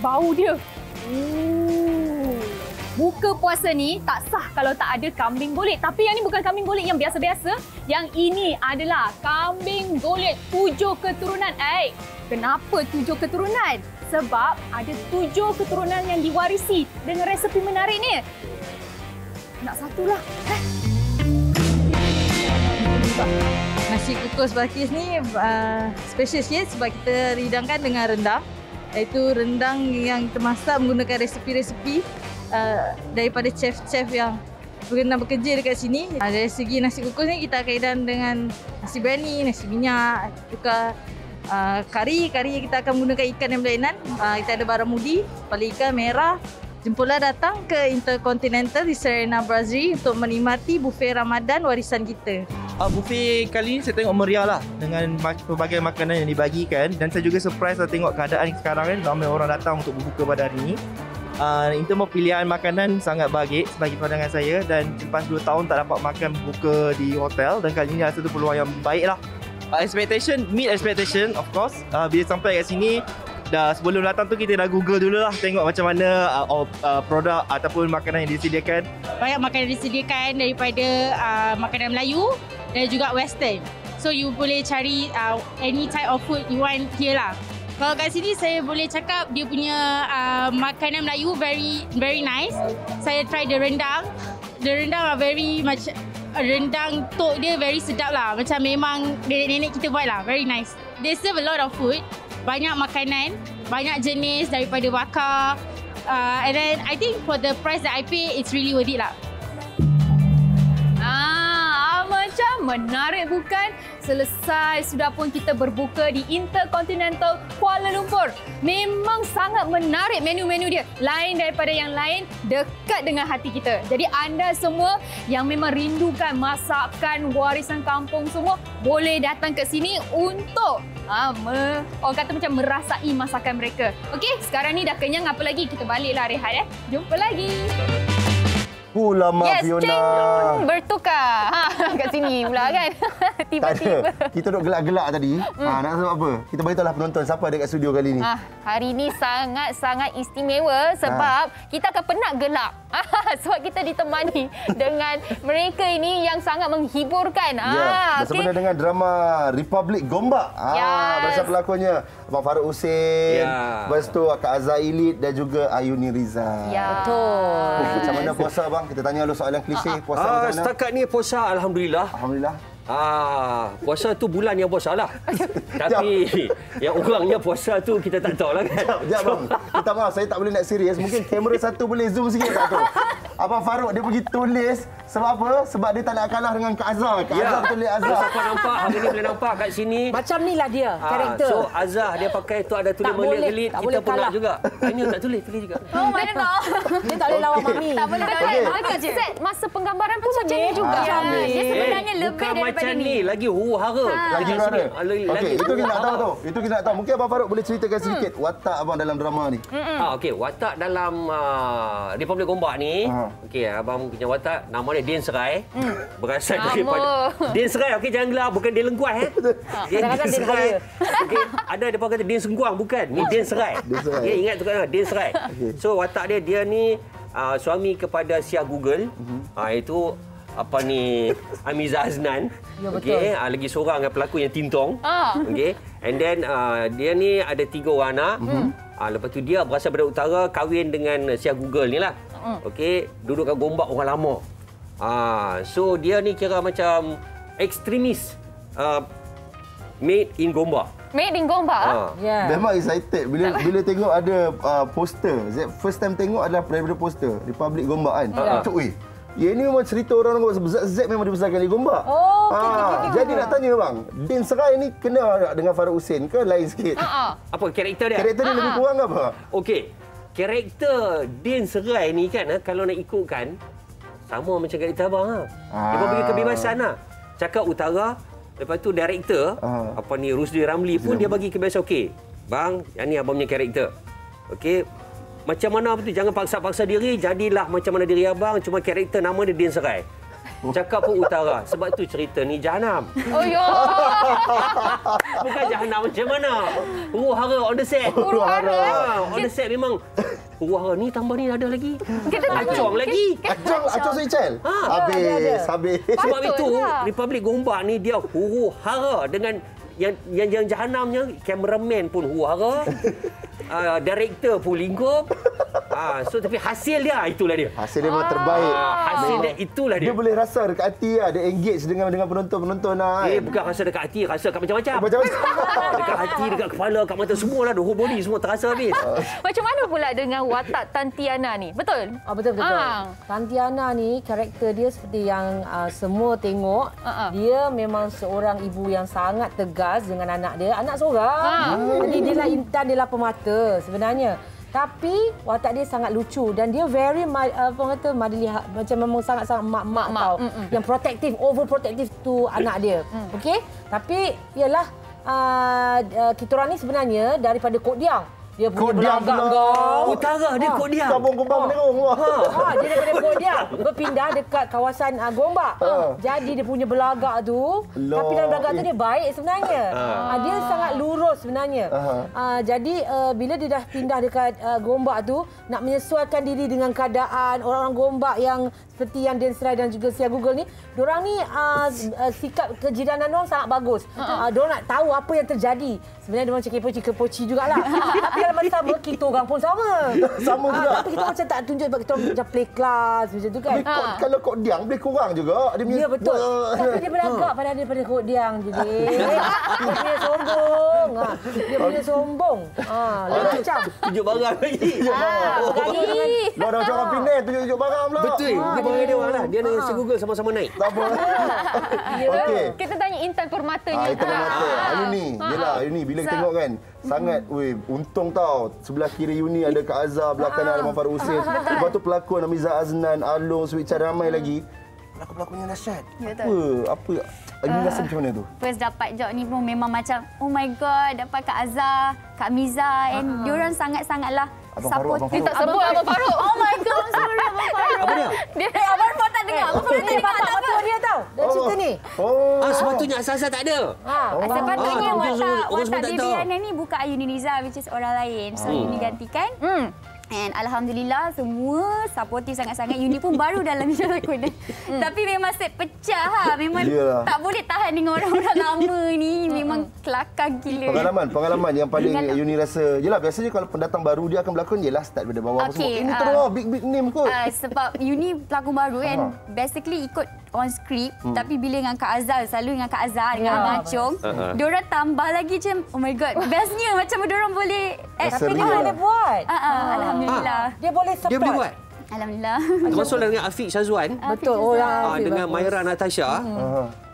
Bau dia. Buka puasa ni tak sah kalau tak ada kambing golek. Tapi yang ni bukan kambing golek yang biasa-biasa. Yang ini adalah kambing golek 7 keturunan. Kenapa 7 keturunan? Sebab ada 7 keturunan yang diwarisi dengan resepi menarik ni. Nak satulah.
Nasi kukus Balkis ni special sikit sebab kita hidangkan dengan rendang. Iaitu rendang yang termasak menggunakan resepi-resepi daripada chef-chef yang pernah bekerja dekat sini. Dari segi nasi kukus ni kita akan hidang dengan nasi biryani, nasi minyak, juga kari kita akan menggunakan ikan yang berlainan. Kita ada baramudi, kepala ikan merah. Jemputlah datang ke Intercontinental di Serena Brasserie untuk menikmati buffet Ramadan warisan kita.
Buffet kali ni saya tengok meriah lah dengan pelbagai makanan yang dibagikan, dan saya juga surprise lah tengok keadaan sekarang kan, ramai orang datang untuk berbuka pada hari ini. In term of pilihan makanan sangat baik bagi pandangan saya, dan lepas 2 tahun tak dapat makan buka di hotel, dan kali ini ada satu peluang yang baik lah. Meet expectation of course. Bila sampai kat sini dah sebelum datang tu kita dah Google dulu lah, tengok macam mana produk ataupun makanan yang disediakan.
Banyak makanan disediakan daripada makanan Melayu dan juga Western. So you boleh cari any type of food you want here lah. Kalau kat sini saya boleh cakap dia punya makanan Melayu very nice. Saya try the rendang. The rendang very macam rendang tok dia very sedap lah. Macam memang nenek-nenek kita buat lah. Very nice. They serve a lot of food. Banyak makanan, banyak jenis daripada bakar. And then I think for the price that I pay, it's really worth it lah.
Macam menarik bukan? Selesai sudah pun kita berbuka di Intercontinental Kuala Lumpur. Memang sangat menarik menu-menu dia. Lain daripada yang lain, dekat dengan hati kita. Jadi anda semua yang memang rindukan masakan warisan kampung semua, boleh datang ke sini untuk orang kata macam merasai masakan mereka. Okey, sekarang ni dah kenyang, apa lagi? Kita baliklah rehat. Jumpa lagi.
Lama Fiona.
Bertukar. Kat sini pula kan. Tiba-tiba.
Kita duduk gelak-gelak tadi. Nak sebab apa? Kita beritahulah penonton siapa ada kat studio kali ni.
Hari ni sangat-sangat istimewa sebab kita akan penat gelak. Sebab kita ditemani dengan mereka ini yang sangat menghiburkan.
Bersama dengan drama Republic Gombak. Bersama pelakonnya Abang Farouk Husin. Lepas tu Kak Azailit dan juga Ayuni Riza.
Betul.
Macam mana puasa bang? Kita tanya dulu soalan klise. Puasa macam mana?
Setakat ni puasa alhamdulillah.
Alhamdulillah.
Puasa tu bulan yang puasa lah. Tapi yang orangnya puasa tu kita tak tahu lah kan.
Sekejap bang. Minta maaf, saya tak boleh nak serius. Mungkin kamera satu boleh zoom sikit tak tu. Abang Farouk dia pergi tulis sebab apa? Sebab dia tak nak kalah dengan Kak Azhar. Kak Azhar tulis Azhar.
Siapa nampak hari ni boleh nampak kat sini.
Macam ni lah dia, karakter.
So Azhar dia pakai tu ada tulis melit-gelit. Kita pun nak juga. Hanya tak tulis juga.
Oh, mana tahu.
Dia tak boleh lawan mami.
Tak boleh lawan. Set masa penggambaran pun macam ni juga. Dia sebenarnya lebih daripada
macam ni. Lagi huru-hara.
Lagi huru-hara. Okey, itu kita nak tahu tu. Itu kita nak tahu. Mungkin Abang Farouk boleh ceritakan sedikit watak abang dalam drama ni.
Okey, watak dalam Republic Gombak ni. Okey, abang punya watak nama dia Din Serai. Berasal daripada Din Serai. Okey, jangan gelap, bukan Din Lengkuas Din Serai. Okey, ada depa kata Din Sengkuang, bukan. Ni Din Serai. Okey, ingat tu kan Din Serai. So watak dia ni suami kepada Syah Google. Itu apa ni Amiza Aznan. Okey, lagi seorang pelakon yang Tintong. Okey. And then dia ni ada 3 orang anak. Lepas tu dia berasal dari utara, kahwin dengan Syah Google ni lah. Okey, duduk kat Gombak orang lama. So dia ni kira macam ekstremis made in Gombak.
Made in Gombak?
Memang excited bila tengok ada poster. First time tengok adalah daripada poster Republic Gombak kan. Cuk, ini memang cerita orang Z memang dibesarkan di Gombak. Jadi nak tanya bang, Din Serai ni kena dengan Farouk Husin ke lain sikit?
Apa karakter dia?
Karakter dia lebih kurang apa?
Okey. Karakter Din Serai ni kan kalau nak ikutkan sama macam karakter abang lah. Dia bagi kebebasan lah. Cakap utara, lepas tu director apa ni Rusdi Ramli pun dia bagi kebebasan. Okey, bang, yang ni abang punya karakter. Okey, macam mana betul, jangan paksa-paksa diri, jadilah macam mana diri abang, cuma karakter nama dia Din Serai. Cakap pun utara, sebab tu cerita ni jahanam.
Oh yo.
Bukan jahanam macam mana? Huru-hara on the set. On the set memang huru-hara ni tambah ni ada lagi. Acong lagi.
Acong Suicel. Habis.
Sebab itu Republic Gombak ni dia huru-hara dengan yang jahanamnya, cameraman pun huru-hara. Director pun lingkup. So tapi hasil dia itulah dia.
Hasil dia memang terbaik.
Hasil dia itulah dia.
Dia boleh rasa dekat hati lah. Dia engage dengan penonton-penonton lah.
Bukan rasa dekat hati, rasa kat macam-macam. Dekat hati, dekat kepala, kat mata semua lah. The whole body semua terasa habis.
Macam mana pula dengan watak Tantiana ni? Betul?
Betul. Tantiana ni karakter dia seperti yang semua tengok. Dia memang seorang ibu yang sangat tegas dengan anak dia. Anak seorang. Jadi dia lah intan, dia lah pemata sebenarnya. Tapi watak dia sangat lucu dan dia very motherly, macam memang sangat-sangat mak-mak tau. Yang protective, overprotective tu anak dia. Okey? Tapi ialah kita orang ni sebenarnya daripada Kok Diang. Dia punya
Kodiang
belagak
pula.
kau.
Utara dia Kodiang.
Kampung Gombak Menengong.
Dia daripada Kodiang berpindah dekat kawasan Gombak. Jadi dia punya belagak tu, tapi dalam belagak tu dia baik sebenarnya. Dia sangat lurus sebenarnya. Jadi bila dia dah pindah dekat Gombak tu, nak menyesuaikan diri dengan keadaan orang-orang Gombak yang seperti yang Dan Serai dan juga Sia Google ni, diorang ni sikap kejiranan diorang sangat bagus. Diorang nak tahu apa yang terjadi. Sebenarnya diorang macam kepoci jugalah. Tapi dalam masa sama, kita orang pun sama.
Sama juga.
Tapi kita macam tak tunjuk sebab kita macam play class macam tu kan.
Kalau Kodiang boleh kurang juga.
Ya betul. Tapi dia beragak pada daripada Kodiang je. Dia punya sombong. Dia punya sombong. Lain macam.
Tunjuk barang lagi.
Luar dah macam orang Penang tunjuk barang pula.
Betul. Dia panggil dia orang lah. Dia dengan Sia Google sama-sama naik.
Tak apa. Okey.
Kita tanya Intan Permatanya.
Intan Permata. Yuni. Yelah, Yuni bila kita tengok kan, sangat untung tau. Sebelah kiri Yuni ada Kak Azhar, belakang ada Abang Farouk Husin. Lepas tu pelakon Amiza Aznan, Along, Switcha, ramai lagi. Pelakon-pelakonnya dahsyat. Apa Yuni rasa macam mana tu?
First dapat job ni pun memang macam oh my god, dapat Kak Azhar, Kak Miza, and diorang sangat-sangatlah
Abang
Kita sebut Abang Farouk.
Oh my god, sorry Abang Farouk.
Apa dia?
Abang Farouk tak dengar. Abang Farouk tak dengar.
Bapak mertua dia tau. Dalam cerita ni.
Sepatutnya asal-asal tak ada.
Sepatutnya watak
tak
Baby
tahu.
Ana ni bukan Ayuni Niza, which is orang lain. So Yuni gantikan. And Alhamdulillah semua supportive sangat-sangat. Yuni pun baru dalam bidang lakonan. Tapi memang set pecah. Memang tak boleh tahan dengan orang-orang lama ni. Memang kelakar gila.
Pengalaman yang paling Yuni rasa. Yelah, biasanya kalau pendatang baru dia akan berlakon jelah start daripada bawah semua. Ini terus big name kot.
Sebab Yuni pelakon baru kan. Basically ikut on script. Tapi bila dengan Kak Azhar, selalu dengan Kak Azhar, dengan Abang Acong, diorang tambah lagi macam oh my god, bestnya macam diorang boleh act.
Tapi dia boleh buat.
Alhamdulillah.
Dia boleh support.
Dia boleh buat.
Alhamdulillah.
Termasuk dengan Afiq Syazwan.
Betul.
Dengan Maira Natasha.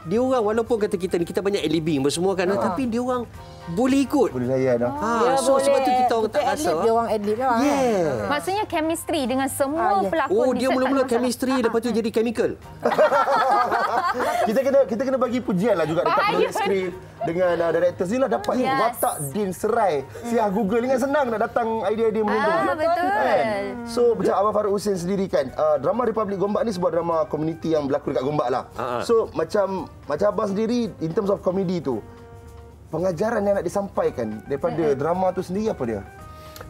Dia orang walaupun kata kita ni kita banyak alibing semua kan, tapi dia orang boleh ikut.
Boleh layan.
So sebab tu kita orang tak rasa.
Dia orang adlib lah.
Maksudnya chemistry dengan semua pelakon.
Dia mula-mula chemistry, lepas tu jadi chemical.
kita kena bagi pujian lah juga dekat penulis skrip dengan director Zila dapat ni watak Dan Serai. Sia Google dengan senang nak datang idea-idea menunduk.
Betul.
So macam Abang Farouk Husin sendiri kan, drama Republic Gombak ni sebuah drama komuniti yang berlaku dekat Gombak lah. So macam abang sendiri in terms of komedi tu, pengajaran yang nak disampaikan daripada drama tu sendiri apa dia?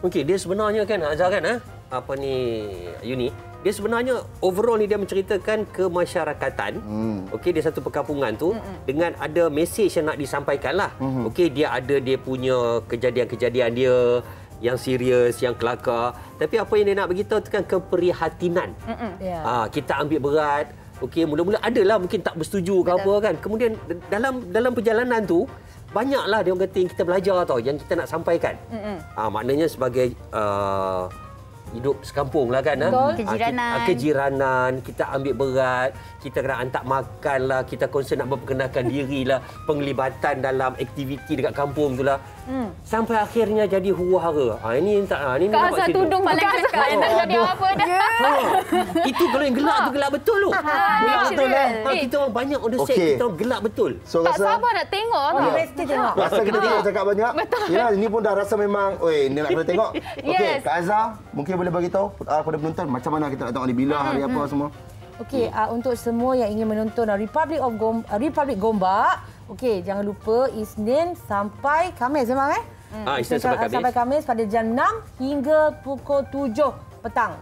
Okey, dia sebenarnya kan Azhar kan apa ni Yuni, dia sebenarnya overall ni dia menceritakan kemasyarakatan. Okey, dia satu perkampungan tu dengan ada mesej yang nak disampaikan lah. Okey, dia ada dia punya kejadian-kejadian dia yang serius, yang kelakar. Tapi apa yang dia nak beritahu tu kan keprihatinan. Kita ambil berat. Okey, mula-mula adalah mungkin tak bersetuju ke apa kan. Kemudian dalam perjalanan tu banyaklah dia orang kata yang kita belajar tau, yang kita nak sampaikan. Maknanya sebagai hidup sekampung lah kan. Kejiranan, kita ambil berat, kita kena hantar makan lah, kita concern nak memperkenalkan diri lah, penglibatan dalam aktiviti dekat kampung tu lah. Sampai akhirnya jadi huru-hara. Ini
Kak Azhar tudung paling kelakar. Nak jadi apa dah.
Itu kalau yang gelak tu gelak betul tu.
Gelak betul lah.
Kita orang banyak on the set, kita orang gelak betul.
So
tak sabar nak tengok tau.
Mesti tengok.
Rasa kita tengok cakap banyak. Yelah, ini pun dah rasa memang, ni nak kena tengok. Okey, Kak Azhar, mungkin boleh bagi tahu kepada penonton macam mana kita nak tengok ni, bila hari apa semua.
Okey, untuk semua yang ingin menonton Republic Gombak, okey, jangan lupa Isnin sampai Khamis memang
Isnin
sampai Khamis pada jam 6 hingga pukul 7 petang.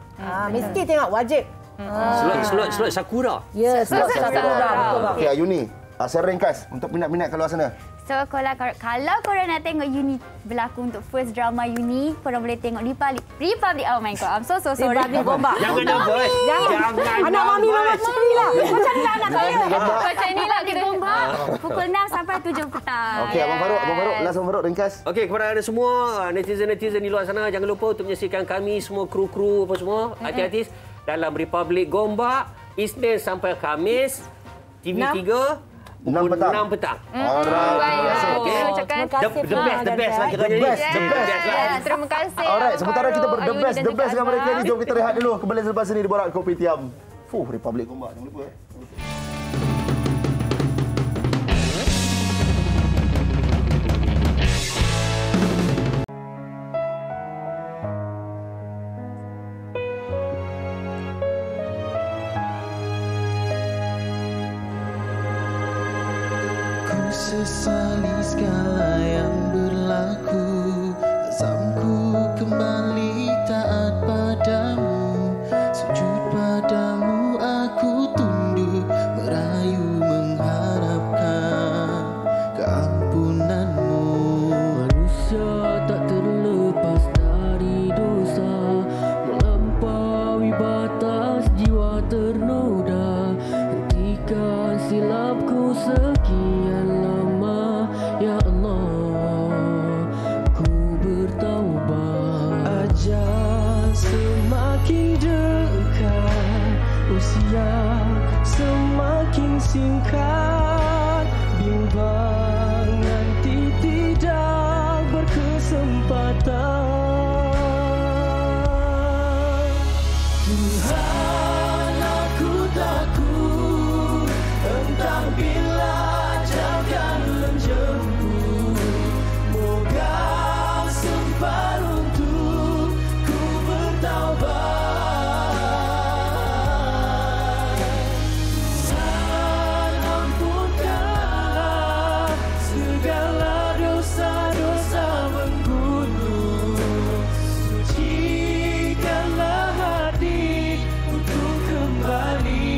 Mesti tengok, wajib.
Slot Sakura.
Ya, slot Sakura.
Okey, Yuni, secara ringkas untuk minat-minat kat luar sana.
So kalau korang nak tengok Yuni berlaku untuk first drama Yuni, korang boleh tengok Republic. Oh my god, I'm so sorry.
Republic Gombak.
Jangan nervous. Jangan
anak mami sendiri lah. Macam ni lah anak saya.
Macam ni lah kita
Gombak. Pukul 6 sampai 7 petang.
Okey, Abang Farouk, last Abang Farouk ringkas.
Okey, kepada anda semua netizen-netizen di luar sana, jangan lupa untuk menyaksikan kami semua kru-kru apa semua, artis-artis dalam Republic Gombak Isnin sampai Khamis TV3 pukul 6 petang.
Alright.
The best lah kiranya ni.
Terima kasih.
Alright, sementara kita the best dengan mereka ni, jom kita rehat dulu. Kembali selepas ini di Borak Kopitiam. Republic Gombak, jangan lupa.
sesali segala yang berlaku. Azamku kembali taat padamu, sujud padamu aku tunduk, merayu mengharapkan keampunanmu.
Manusia tak terlepas dari dosa, melampaui batas jiwa ternoda. Hentikan silapku sekian lama, ya Allah, ku bertaubat. Ajal semakin dekat, usia semakin singkat, bimbang nanti tidak berkesempatan. Tuhan, aku takut entah bila akan menjemput. Moga sempat untuk ku bertaubat. Tuhan, ampunkanlah segala dosa-dosa menggunung. Sucikanlah hati untuk kembali.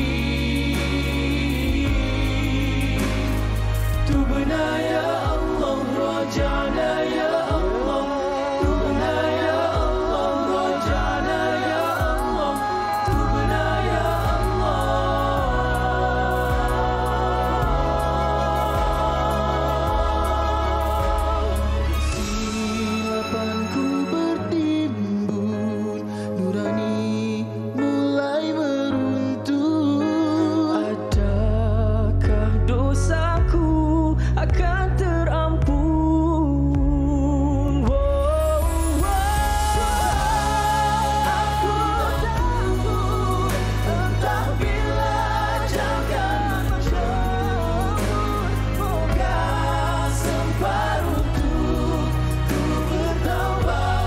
Tubna ya Allah, rajana ya Allah. Tubna ya Allah, rajana ya Allah. Tubna ya Allah. Silapanku bertimbun, nurani mulai meruntuh. Adakah dosaku akan terampun? Aku takut entah bila akan menjemput. Moga sempat untuk ku bertaubat.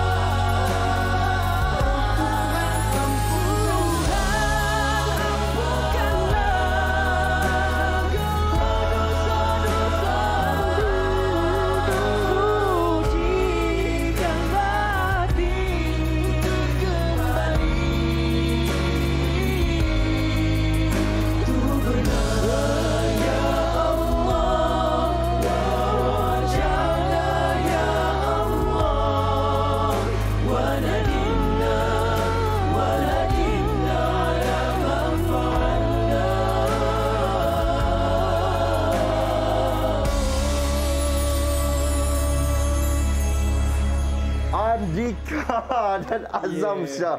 Andika dan Azam Shah.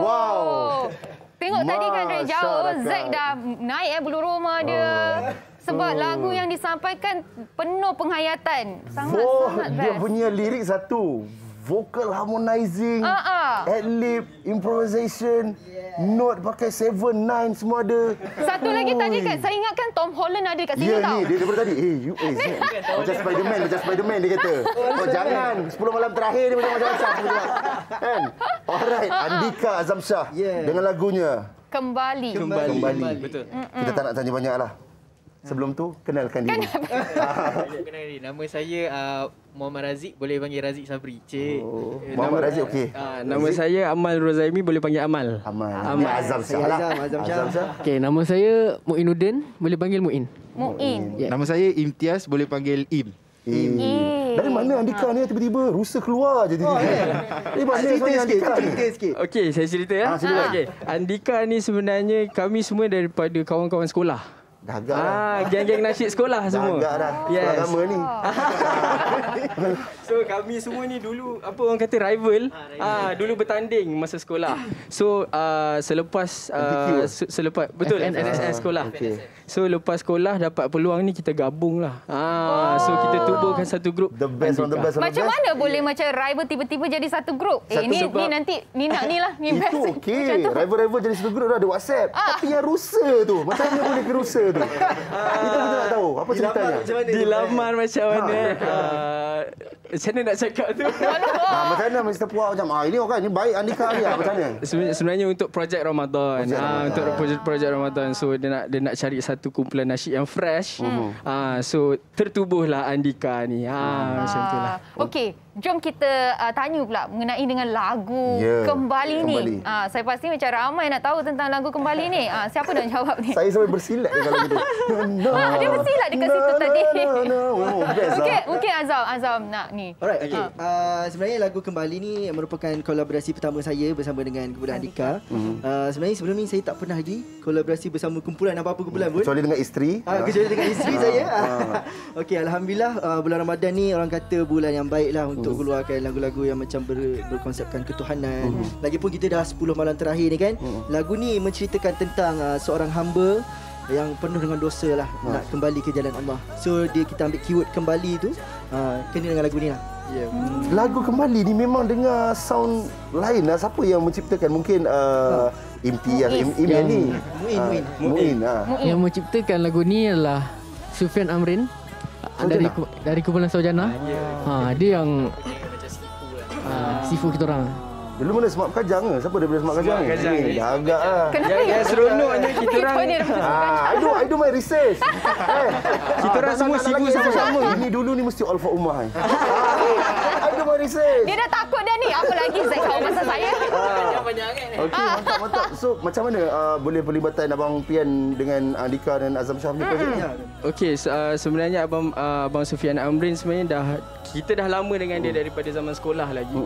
Wow.
Tengok tadi kan dari jauh,
Masyarakat.
Zack dah naik bulu roma dia. Sebab lagu yang disampaikan penuh penghayatan. Sangat-sangat
Dia
best.
punya lirik satu. Vocal harmonizing, ad-lib, improvisation, note pakai 7, 9 semua ada.
Satu lagi tadi kan, saya ingatkan Tom Holland ada kat sini
Ya
tau.
ni, dia daripada tadi. Zack. Macam Spiderman dia kata. Oh jangan, 10 malam terakhir ni macam-macam. Kan? Alright, Andika Azam Shah dengan lagunya
Kembali.
Betul. Kita tak nak tanya banyak lah. Sebelum tu, kenalkan diri.
Kenal diri. Nama saya Muhammad Razik, boleh panggil Razik Sabri. Cik.
Muhammad Razik, okey.
Nama saya Amal Rozaimi, boleh panggil Amal.
Amal. Azam Shah lah. Azam Shah.
Okey, nama saya Muinuddin, boleh panggil Muin.
Muin.
Nama saya Imtiaz, boleh panggil Im.
Dari mana Andika ni tiba-tiba rusa keluar je tiba-tiba? Dari mana sebenarnya Andika ni?
Okey, saya cerita ya. Okey, Andika ni sebenarnya kami semua daripada kawan-kawan sekolah.
Dah agak dah.
Geng-geng nasyid sekolah semua.
Dah agak dah.
Yes.
Agama ni.
So kami semua ni dulu apa orang kata rival. Dulu bertanding masa sekolah. So selepas betul NSS sekolah. So lepas sekolah dapat peluang ni kita gabung lah. So kita tubuhkan satu grup.
The best on the best on the best.
Macam mana boleh macam rival tiba-tiba jadi satu grup? Ni nanti ni nak ni lah. Ni best.
Itu okey. Rival-rival jadi satu grup dah ada WhatsApp. Tapi yang rusa tu, macam mana boleh ke rusa tu? Itu kita nak tahu. Apa ceritanya?
Dilamar macam mana? Macam mana nak cakap tu?
Macam mana Mr. Puak macam ini orang ini baik Andika ni macam mana?
Sebenarnya untuk projek Ramadan. Untuk projek Ramadan. So dia nak cari satu kumpulan nasyid yang fresh. So tertubuhlah Andika ni. Macam itulah.
Okey, jom kita tanya pula mengenai dengan lagu Kembali ni. Saya pasti macam ramai nak tahu tentang lagu Kembali ni. Siapa nak jawab ni?
Saya sampai bersilat kalau gitu.
Dia bersilat dekat situ tadi. Okey, mungkin Azam nak ni.
Alright, okey. Sebenarnya lagu Kembali ni merupakan kolaborasi pertama saya bersama dengan kumpulan Andika. Sebenarnya sebelum ni saya tak pernah lagi kolaborasi bersama kumpulan apa-apa kumpulan pun.
Kecuali dengan isteri.
Kecuali dengan isteri saya. Okey, alhamdulillah bulan Ramadan ni orang kata bulan yang baik lah untuk keluarkan lagu-lagu yang macam berkonsepkan ketuhanan. Lagipun kita dah 10 malam terakhir ni kan. Lagu ni menceritakan tentang seorang hamba yang penuh dengan dosa lah, nak kembali ke jalan Allah. So kita ambil keyword kembali tu kena dengan lagu ni lah.
Lagu Kembali ni memang dengar sound lain lah. Siapa yang menciptakan? Mungkin Imtiaz ni. Muin.
Yang menciptakan lagu ni adalah Sufyan Amrin dari kumpulan Saujana. Dia yang sifu kita orang.
Dulu mana Semak Kajang ke? Siapa daripada Semak Kajang? Dah agak lah.
Yang seronoknya kita orang.
I do my research.
Kita orang semua sibuk sama-sama.
Ini dulu ni mesti all for ummah. I do my research.
Dia dah takut dah ni. Apa lagi saya tahu masa saya.
Okey, mantap. So macam mana boleh pelibatan Abang Pian dengan Andika dan Azam Shah ni projek?
Okey, sebenarnya Abang Sufyan Amrin sebenarnya kita dah lama dengan dia daripada zaman sekolah lagi.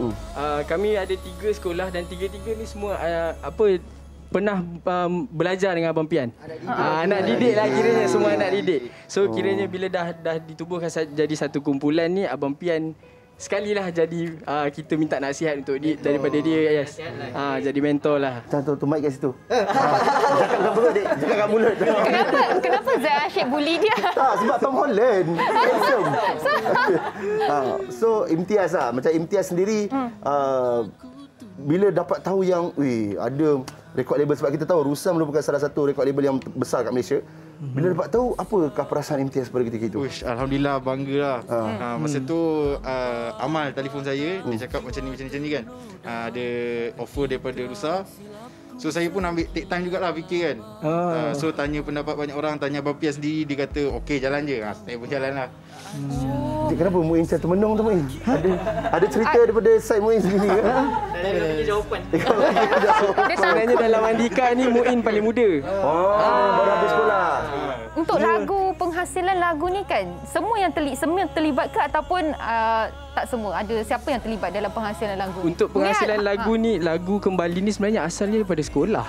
Kami ada 3 sekolah dan 3-3 ni semua pernah belajar dengan Abang Pian. Anak didik lah kiranya, semua anak didik. So kiranya bila dah ditubuhkan jadi satu kumpulan ni, Abang Pian sekalilah jadi kita minta nasihat untuk daripada dia. Jadi mentor lah.
Contoh tu mic kat situ. Cakap kat mulut dik. Cakap kat mulut.
Kenapa Zai asyik bully dia?
Sebab Tom Holland. So Imtiaz lah. Macam Imtiaz sendiri bila dapat tahu yang ada rekod label, sebab kita tahu Rusam merupakan salah satu rekod label yang besar kat Malaysia. Bila dapat tahu, apakah perasaan Imtiaz pada ketika itu?
Alhamdulillah, bangga lah. Masa tu Amal telefon saya, dia cakap macam ni kan. Ada offer daripada Rusa. So saya pun ambil take time jugalah fikir kan. So tanya pendapat banyak orang, tanya Abang Pian sendiri, dia kata okey jalan je. Saya pun jalan lah.
Kenapa Muin termenung tu Muin? Ada cerita daripada side Muin sendiri ke?
Dia dah bagi jawapan. Sebenarnya dalam Andika ni Muin paling muda.
Baru habis sekolah.
Untuk lagu, penghasilan lagu ni kan, semua yang terlibat ke ataupun tak semua? Ada siapa yang terlibat dalam penghasilan lagu ni?
Untuk penghasilan lagu ni, lagu Kembali ni sebenarnya asalnya daripada sekolah.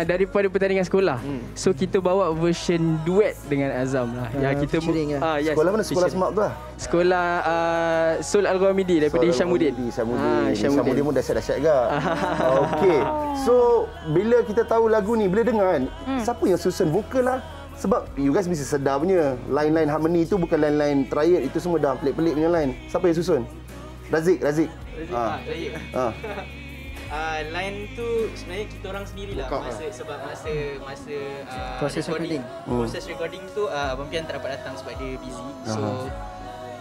Daripada pertandingan sekolah. So kita bawa version duet dengan Azam lah. Kita
sekolah mana? Sekolah Semak tu lah?
Sekolah Sul Al-Ghamidi daripada Hishamuddin.
Hishamuddin pun dahsyat ke? Okey. So bila kita tahu lagu ni, bila dengar kan, siapa yang susun vokal lah? Sebab you guys mesti sedar punya line-line harmony tu bukan line-line triad, itu semua dah pelik-pelik punya line. Siapa yang susun? Razik.
Line tu sebenarnya kita orang sendirilah. Sebab masa
proses recording.
Proses recording tu Abang Pian tak dapat datang sebab dia busy. So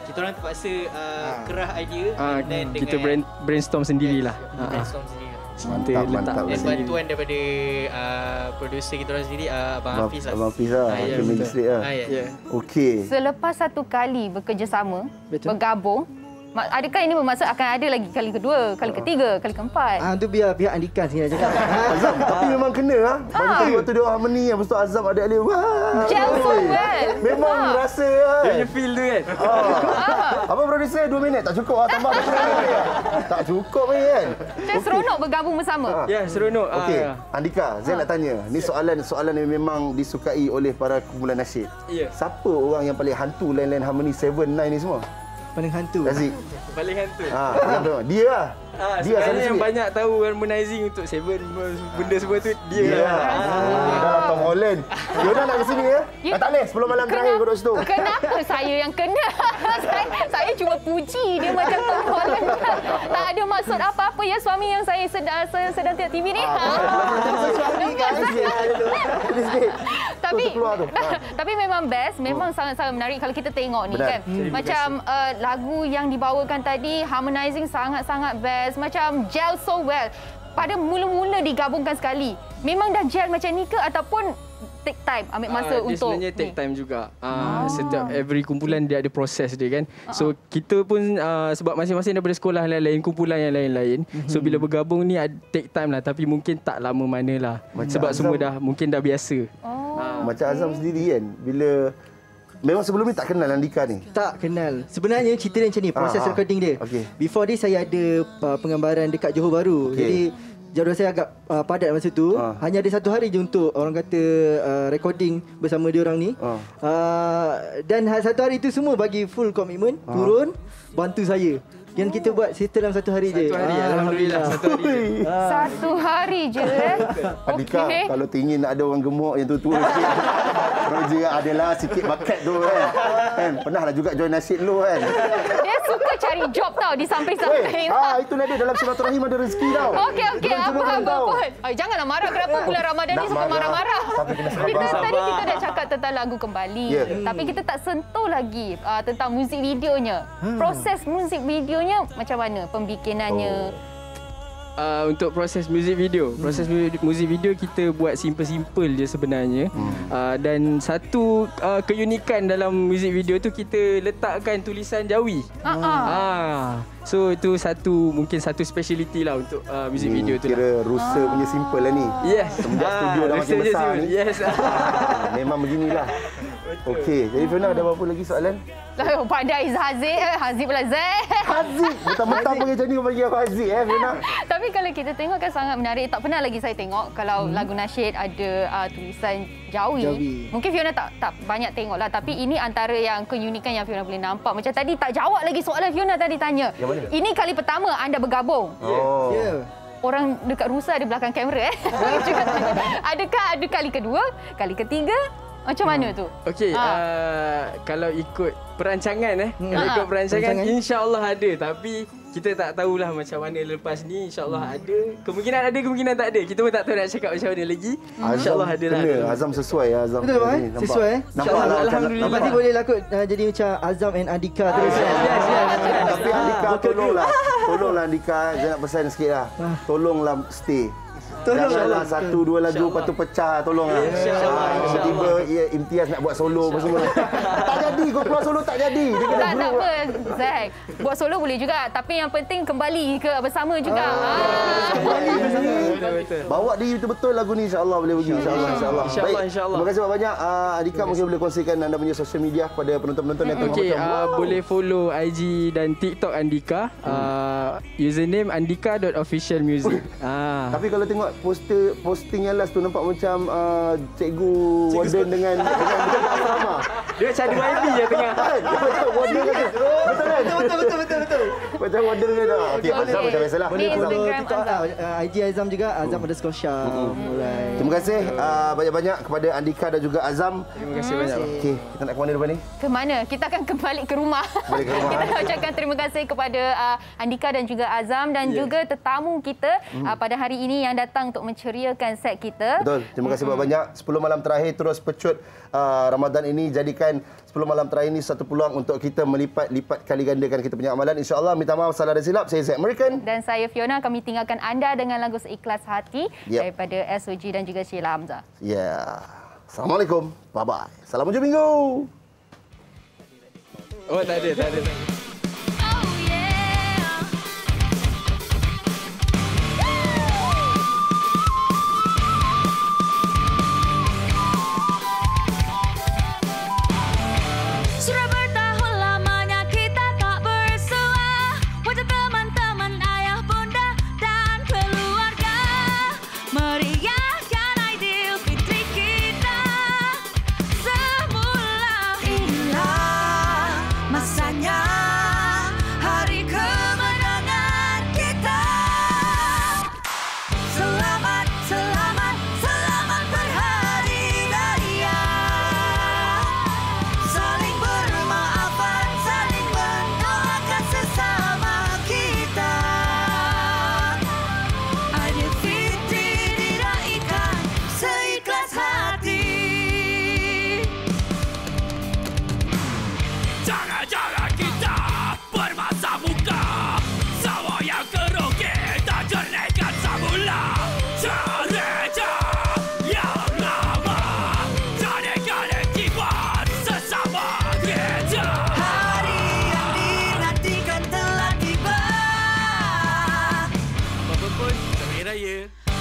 kita orang terpaksa kerah idea dan
kita brainstorm sendirilah.
Brainstorm sendiri.
Mantap.
Dan bantuan daripada producer kita orang sendiri, Abang Hafiz lah.
Abang Hafiz lah. Okey.
Selepas satu kali bekerjasama, bergabung, adakah ini bermaksud akan ada lagi kali kedua, kali ketiga, kali keempat?
Itu biar pihak Andika sini nak cakap.
Azam, tapi memang kena lah. Banyak kali waktu dia harmony, lepas tu Azam ada dia.
Gel so well.
Memang rasa kan.
Dia feel tu kan.
Apa producer 2 minit? Tak cukup lah, tambah 2 minit. Tak cukup kan.
Seronok bergabung bersama.
Ya, seronok.
Okey, Andika, saya nak tanya. Ni soalan yang memang disukai oleh para kumpulan nasyid. Siapa orang yang paling hantu line-line harmony 7, 9 ni semua?
Paling hantu.
Razik.
Paling hantu.
Dia lah.
Sebenarnya yang banyak tahu harmonizing untuk Seven benda semua tu dia lah.
Dalam Tom Holland. Fiona nak ke sini ya? Tak boleh 10 malam terakhir duduk situ.
Kenapa saya yang kena? saya cuma puji dia macam Tom Holland. Tak ada maksud apa-apa ya suami yang saya sedang tengok TV ni.
Suami kan.
Tapi memang best, memang sangat-sangat menarik kalau kita tengok ni kan. Macam lagu yang dibawakan tadi harmonizing sangat-sangat best, macam gel so well. Pada mula-mula digabungkan sekali, memang dah gel macam ni ke ataupun take time, ambil masa
dia
untuk
sebenarnya take time juga. Setiap every kumpulan dia ada proses dia kan. So kita pun sebab masing-masing daripada sekolah lain-lain, kumpulan yang lain-lain. So bila bergabung ni take time lah, tapi mungkin tak lama manalah. Sebab semua dah mungkin dah biasa.
Macam Azam sendiri kan, bila memang sebelum ni tak kenal Andika ni?
Tak kenal. Sebenarnya cerita dia macam ni, proses recording dia. Before this saya ada penggambaran dekat Johor Bahru. Jadi jadual saya agak padat masa tu. Hanya ada 1 hari je untuk orang kata recording bersama dia orang ni. Dan 1 hari tu semua bagi full commitment, turun bantu saya. Yang kita buat settle dalam 1 hari je.
1 hari, alhamdulillah 1 hari.
1 hari je.
Andika, kalau tinggi nak ada orang gemuk yang tua-tua sikit. Roger adalah sikit bakat tu kan. Pernahlah juga join nasyid lu kan.
Dia suka cari job tau di samping-samping.
Itulah dia, dalam silaturahim ada rezeki tau.
Okey, apa. Janganlah marah, kenapa bulan Ramadan ni suka marah-marah. Tadi kita dah cakap tentang lagu kembali. Tapi kita tak sentuh lagi tentang muzik videonya. Proses muzik videonya macam mana pembikinannya?
Untuk proses muzik video, muzik video kita buat simple-simple je sebenarnya. Dan satu keunikan dalam muzik video tu kita letakkan tulisan Jawi. So itu mungkin satu speciality lah untuk muzik video tu.
Kira rusa punya simple lah ni.
Yes.
Semenjak studio dah makin besar ni.
Yes.
Memang beginilah. Okey, jadi Fiona ada apa lagi soalan?
Pandai Haziq pula Zek.
Haziq. Mentang-mentang panggil macam ni kau bagi aku Haziq Fiona.
Tapi kalau kita tengok kan sangat menarik. Tak pernah lagi saya tengok kalau lagu nasyid ada tulisan Jawi. Mungkin Fiona tak banyak tengok lah. Tapi ini antara yang keunikan yang Fiona boleh nampak. Macam tadi tak jawab lagi soalan Fiona tadi tanya. Ini kali pertama anda bergabung. Orang dekat Rusa ada belakang kamera Adakah ada kali kedua, kali ketiga? Macam mana tu?
Okey, kalau ikut perancangan insya-Allah ada, tapi kita tak tahulah macam mana lepas ni. InsyaAllah ada. Kemungkinan ada, kemungkinan tak ada. Kita pun tak tahu nak cakap macam mana lagi. InsyaAllah ada lah.
Azam sesuai ya Azam.
Betul kan? Sesuai.
Nampaklah.
Alhamdulillah. Nanti boleh lakut jadi macam Azam and Andika terus.
Tapi Andika tolonglah Andika. Saya nak pesan sikit lah. Tolonglah stay. Janganlah 1-2 lagu lepas tu pecah, tolonglah. Tiba-tiba Imtiaz nak buat solo apa semua. Tak jadi, kau keluar solo tak jadi.
Tak apa, Zack. Buat solo boleh juga, tapi yang penting kembali ke bersama juga.
Kembali ke sini. Bawa diri betul-betul lagu ni, insya-Allah boleh pergi, insya-Allah. Baik, terima kasih banyak. Andika mungkin boleh kongsikan anda punya social media kepada penonton-penonton yang tengok.
Okey, boleh follow IG dan TikTok Andika. Username andika.officialmusic.
Tapi kalau tengok posting yang last tu nampak macam cikgu warden dengan asrama.
Dia macam ada YB je tengah.
Macam warden kan. Betul kan? Betul. Macam warden kan. Okey, macam biasalah.
Boleh follow TikTok IG Azam juga, Azam_Shah.
Terima kasih banyak-banyak kepada Andika dan juga Azam.
Terima kasih banyak.
Okey, kita nak ke mana depan ni?
Ke mana? Kita akan kembali ke rumah. Kita ucapkan terima kasih kepada Andika dan juga Azam dan juga tetamu kita pada hari ini yang datang untuk menceriakan set kita.
Betul. Terima kasih banyak. 10 malam terakhir terus pecut Ramadan ini. Jadikan 10 malam terakhir ini satu peluang untuk kita melipat kali gandakan kita punya amalan. InsyaAllah, minta maaf salah dan silap. Saya Zack American.
Dan saya Fiona. Kami tinggalkan anda dengan lagu Seikhlas Hati daripada SOG dan juga Sheila Hamzah.
Assalamualaikum. Bye-bye. Salam hujung minggu.
Oh, tak ada.
Sudah bertahun lamanya kita tak bersua. Wajah teman-teman, ayah, bunda, dan keluarga meriahkan Aidilfitri kita. Semula inilah masanya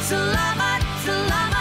Selamat, selamat